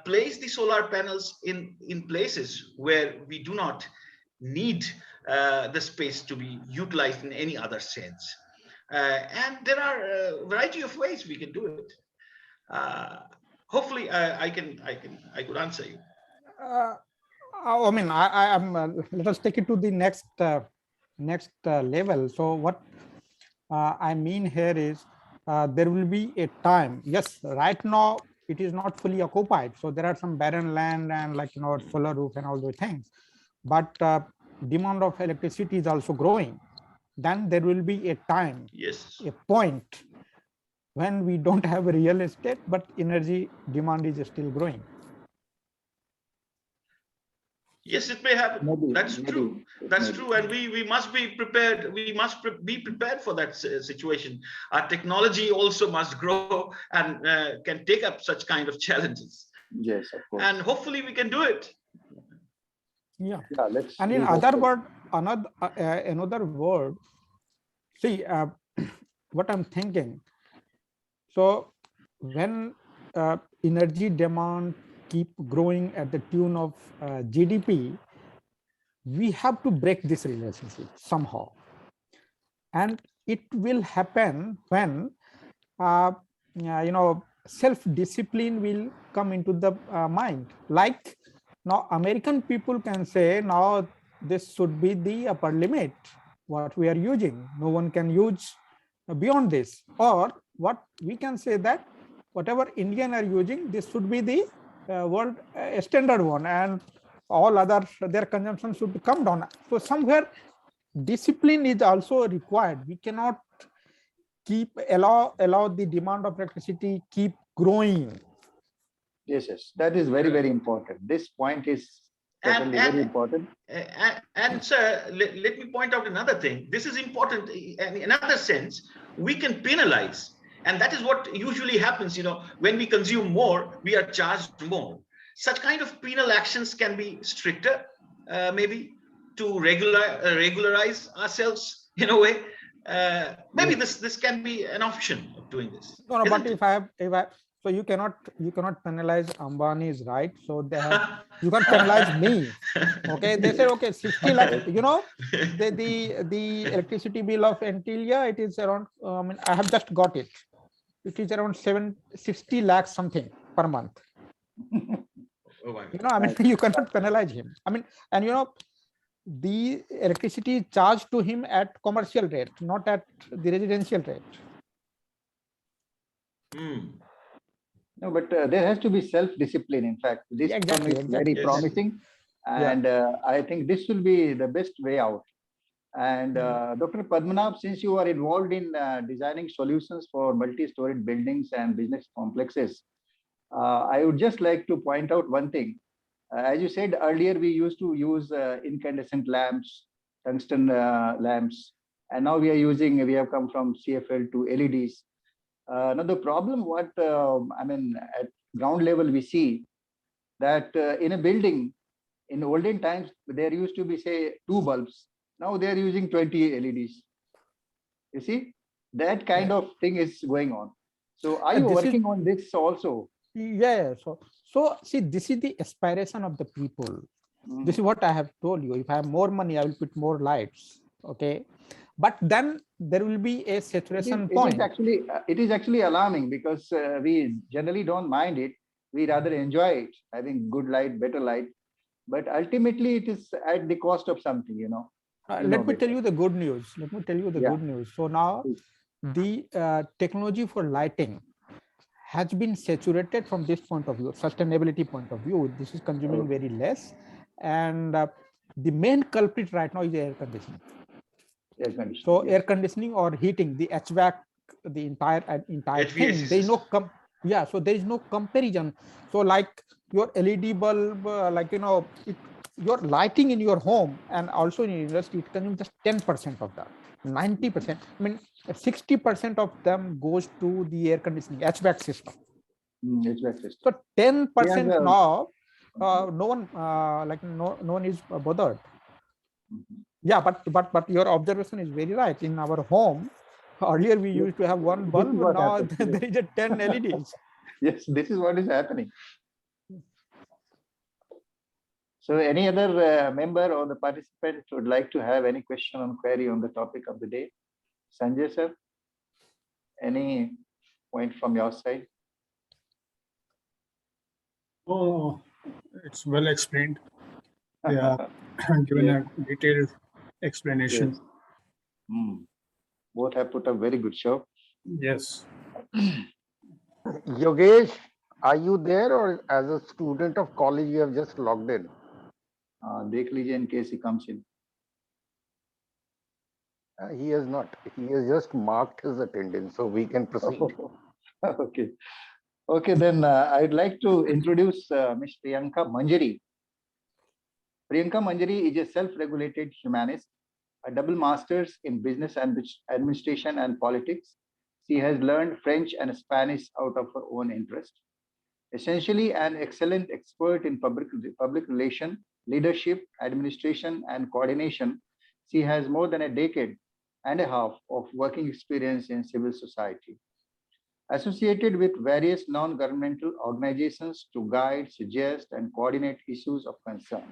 place the solar panels in places where we do not need the space to be utilized in any other sense. And there are a variety of ways we can do it. Hopefully I could answer you. I mean, let us take it to the next level. So what I mean here is there will be a time. Yes, right now it is not fully occupied. So there are some barren land and solar roof and all those things. But demand of electricity is also growing. Then there will be a time, a point when we don't have a real estate, but energy demand is still growing. Yes, it may happen. That's true. That's true. And we must be prepared. We must be prepared for that situation. Our technology also must grow and can take up such kind of challenges. Yes, of course. And hopefully we can do it. Yeah. And in another word, see what I'm thinking. So when energy demand keep growing at the tune of GDP, we have to break this relationship somehow. And it will happen when, self-discipline will come into the mind. Like now American people can say, now this should be the upper limit, what we are using. No one can use beyond this. Or what we can say that whatever Indian are using, this should be the world standard one, and all other their consumption should come down. So somewhere discipline is also required. We cannot allow the demand of electricity keep growing. Yes, yes, that is very, very important. This point is certainly very important. And sir, let me point out another thing. This is important in another sense. We can penalize, and that is what usually happens. You know, when we consume more, we are charged more. Such kind of penal actions can be stricter, maybe to regularize ourselves in a way. Maybe this can be an option of doing this. No, but if I so you cannot penalize Ambani's right. So they have you can't penalize me. Okay, they said okay, 60 lakhs. You know, the electricity bill of Antilia, it is around. I have just got it. It is around 60 lakhs something per month. Oh my God. You know, I mean, you cannot penalize him. I mean, and you know, the electricity is charged to him at commercial rate, not at the residential rate. No, but there has to be self-discipline. In fact, this Exactly, is very Yes. promising, and I think this will be the best way out. And Dr. Padhanav, since you are involved in designing solutions for multi-storied buildings and business complexes, I would just like to point out one thing. As you said earlier, we used to use incandescent lamps, tungsten lamps, and now we have come from CFL to LEDs. Now the problem, I mean, at ground level, we see that in a building, in olden times, there used to be, say, 2 bulbs. Now they are using 20 LEDs. You see, that kind of thing is going on. So are you working on this also? Yeah. So see, this is the aspiration of the people. This is what I have told you. If I have more money, I will put more lights. Okay. But then there will be a saturation point. It is actually alarming because we generally don't mind it. We rather enjoy it, having good light, better light. But ultimately, it is at the cost of something, you know. Let me tell you the good news. Good news. So now the technology for lighting has been saturated from this point of view, sustainability point of view. This is consuming very less. And the main culprit right now is air conditioning. So air conditioning or heating, the HVAC, the entire thing, there is no so there is no comparison. So like your LED bulb, like you know, your lighting in your home and also in university, it consumes just 10% of that. 90%, I mean 60% of them goes to the air conditioning HVAC system. So 10% now, no one is bothered. Yeah, but your observation is very right. In our home, earlier we used to have 1 bulb, but now there is a 10 LEDs. Yes, this is what is happening. So any other member or the participant would like to have any question or query on the topic of the day? Sanjay sir, any point from your side? Oh, it's well explained. Yeah, given a detailed explanation. Yes. Both have put a very good show. Yes. Yogesh, are you there, or as a student of college you have just logged in? Dekh lijiye in case he comes in. He has not. He has just marked his attendance, so we can proceed. Okay. Okay, then I'd like to introduce Ms. Priyanka Manjari. Priyanka Manjari is a self-regulated humanist, a double master's in business administration and politics. She has learned French and Spanish out of her own interest. Essentially an excellent expert in public relation, leadership, administration, and coordination, she has more than a decade and a half of working experience in civil society. Associated with various non-governmental organizations to guide, suggest, and coordinate issues of concern.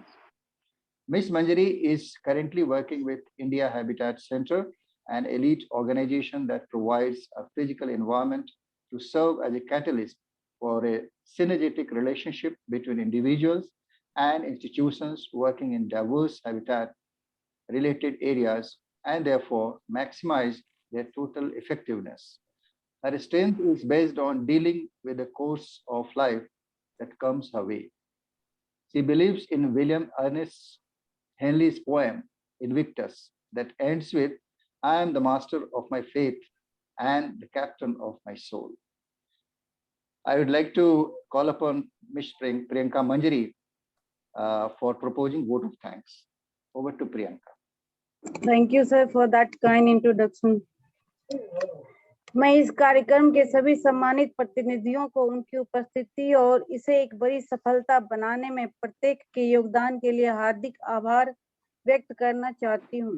Ms. Manjari is currently working with India Habitat Center, an elite organization that provides a physical environment to serve as a catalyst for a synergetic relationship between individuals and institutions working in diverse habitat-related areas and therefore maximize their total effectiveness. Her strength is based on dealing with the course of life that comes her way. She believes in William Ernest Henley's poem, Invictus, that ends with, I am the master of my fate, and the captain of my soul. I would like to call upon Ms. Priyanka Manjari for proposing vote of thanks. Over to Priyanka. Thank you, sir, for that kind introduction. मैं इस कार्यक्रम के सभी सम्मानित प्रतिनिधियों को उनकी उपस्थिति और इसे एक बड़ी सफलता बनाने में प्रत्येक के योगदान के लिए हार्दिक आभार व्यक्त करना चाहती हूँ।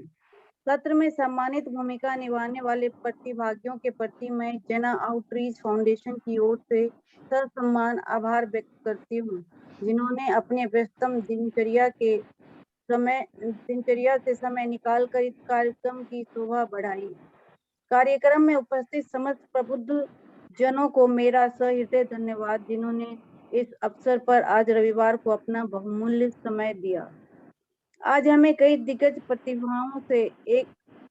सत्र में सम्मानित भूमिका निभाने वाले प्रतिभागियों के प्रति मैं जेना आउटरीच फाउंडेशन की ओर से ससम्मान आभार व्यक्त करती हूँ, जिन्होंने अपने व्यस्तम दिनचर्या से समय निकालकर इस कार्यक्रम की शोभा बढ़ाई। कार्यक्रम में उपस्थित समस्त प्रबुद्ध जनों को मेरा सहृदय धन्यवाद, जिन्होंने इस अवसर पर आज रविवार को अपना बहुमूल्य समय दिया। आज हमें कई दिग्गज प्रतिभाओं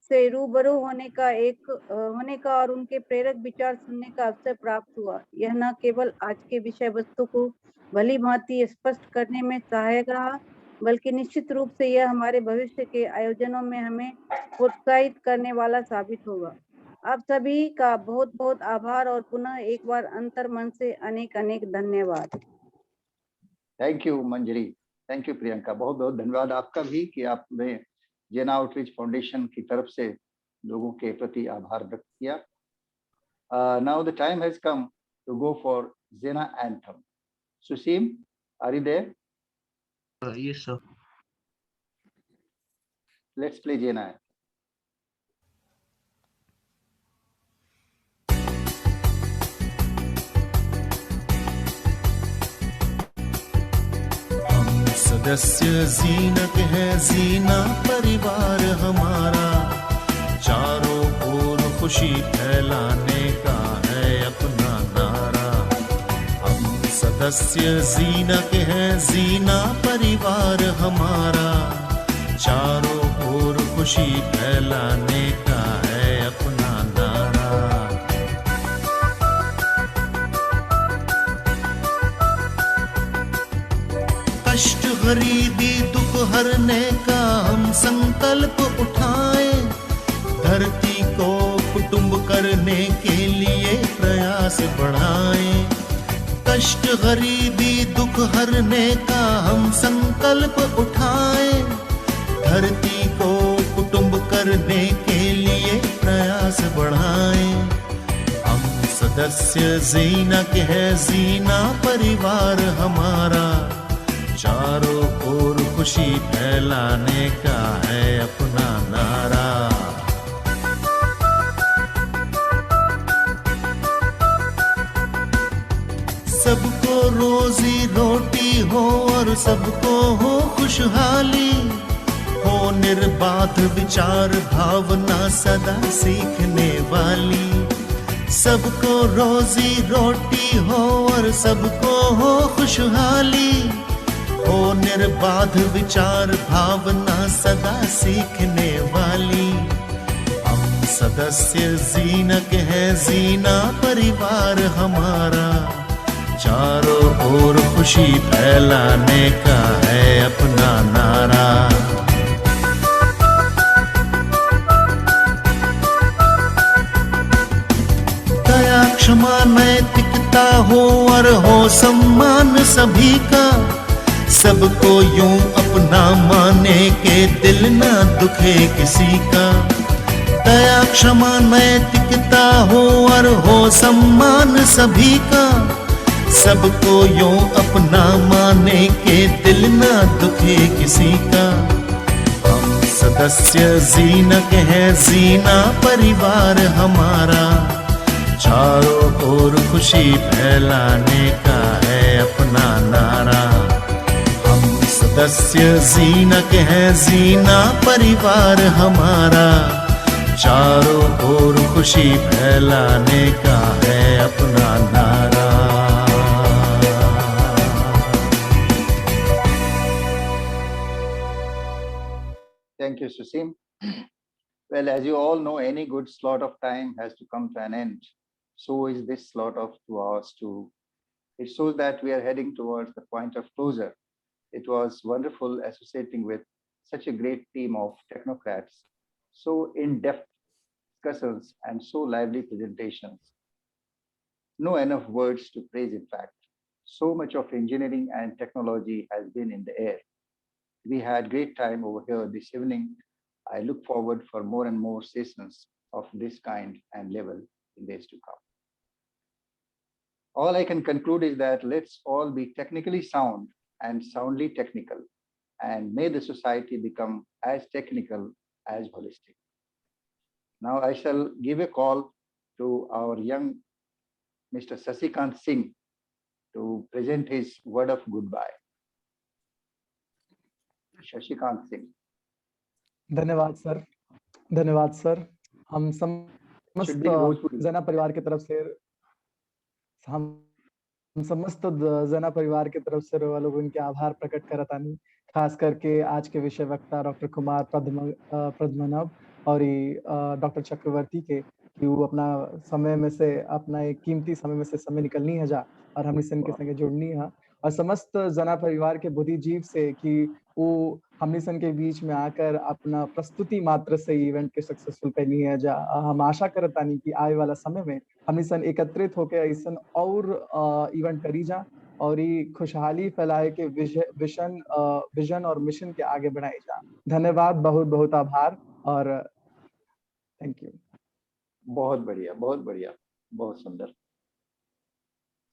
से रूबरू होने का और उनके प्रेरक विचार सुनने का अवसर प्राप्त हुआ। यह न केवल आज के विषय वस्तु को भली भांति स्पष्ट करने में सहायक रहा, बल्कि निश्चित रूप से यह हमारे भविष्य के आयोजनों में हमें प्रोत्साहित करने वाला साबित होगा। आप सभी का बहुत बहुत आभार और पुनः एक बार अंतर्मन से अनेक अनेक धन्यवाद। Thank you Manjari, thank you Priyanka, बहुत बहुत धन्यवाद आपका भी कि आपने जेना आउटरीच फाउंडेशन की तरफ से लोगों के प्रति आभार व्यक्त किया। Now the time has come to go for जेना anthem. Susim, are you there? Yes, sir. Let's play जेना। सदस्य जीनत है जीना परिवार हमारा, चारों ओर खुशी फैलाने का है अपना नारा। हम सदस्य जीनत है जीना परिवार हमारा, चारों ओर खुशी फैलाने का है अपना नारा। कष्ट गरीबी दुख हरने का हम संकल्प उठाएं, धरती को कुटुंब करने के लिए प्रयास बढ़ाएं। कष्ट गरीबी दुख हरने का हम संकल्प उठाएं, धरती को कुटुंब करने के लिए प्रयास बढ़ाएं। हम सदस्य जीना के है जीना परिवार हमारा, चारों ओर खुशी फैलाने का है अपना नारा। सबको रोजी रोटी हो और सबको हो खुशहाली, हो निर्बाध विचार भावना सदा सीखने वाली। सबको रोजी रोटी हो और सबको हो खुशहाली, हो निर्बाध विचार भावना सदा सीखने वाली। हम सदस्य जीना के है जीना परिवार हमारा, चारों ओर खुशी फैलाने का है अपना नारा। दया क्षमा नैतिकता हो और हो सम्मान सभी का, सबको यूं अपना माने के दिल ना दुखे किसी का। दया क्षमा नैतिकता हो और हो सम्मान सभी का, सबको यूं अपना माने के दिल ना दुखे किसी का। हम सदस्य जीना के है जीना परिवार हमारा, चारों ओर खुशी फैलाने का है अपना नारा। सदस्य जीना के है जीना परिवार हमारा, चारों ओर खुशी फैलाने का है अपना नारा। Thank you, Susim. Well, as you all know, any good slot of time has to come to an end. So is this slot of 2 hours too. It shows that we are heading towards the point of closure. It was wonderful associating with such a great team of technocrats, so in-depth discussions, and so lively presentations. No enough words to praise, in fact. So much of engineering and technology has been in the air. We had great time over here this evening. I look forward for more and more sessions of this kind and level in days to come. All I can conclude is that let's all be technically sound and soundly technical, and may the society become as technical as holistic. Now I shall give a call to our young Mr. Shashikant Singh to present his word of goodbye. Shashikant Singh. धन्यवाद sir, धन्यवाद sir. हम समस्त जना परिवार की तरफ से जना परिवार की तरफ से लोग उनके आभार प्रकट करतानी, खास करके आज के विषय वक्ता डॉक्टर कुमार पद्मनाभ और डॉक्टर चक्रवर्ती के, कि वो अपना समय में से, अपना एक कीमती समय में से समय निकलनी है जा और हमने सन के संगे जुड़नी है, और समस्त जना परिवार के बुद्धिजीव से कि वो हमने सन के बीच में आकर अपना प्रस्तुति मात्र से इवेंट के सक्सेसफुल करनी है जा। हम आशा करतानी कि आए वाला समय में हमने सन एकत्रित होकर ऐसा और इवेंट करी जा और ये खुशहाली फैलाए के विजन और मिशन के आगे बढ़ाई जा। धन्यवाद, बहुत बहुत आभार और थैंक यू। बहुत बढ़िया, बहुत बढ़िया, बहुत सुंदर।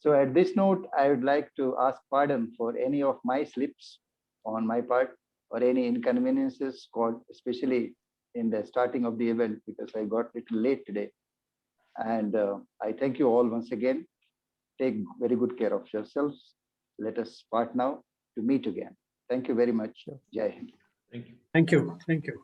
So at this note, I would like to ask pardon for any of my slips on my part or any inconveniences caused, especially in the starting of the event, because I got a little late today. And I thank you all once again. Take very good care of yourselves. Let us part now to meet again. Thank you very much. Jai Hind. Thank you. Thank you. Thank you.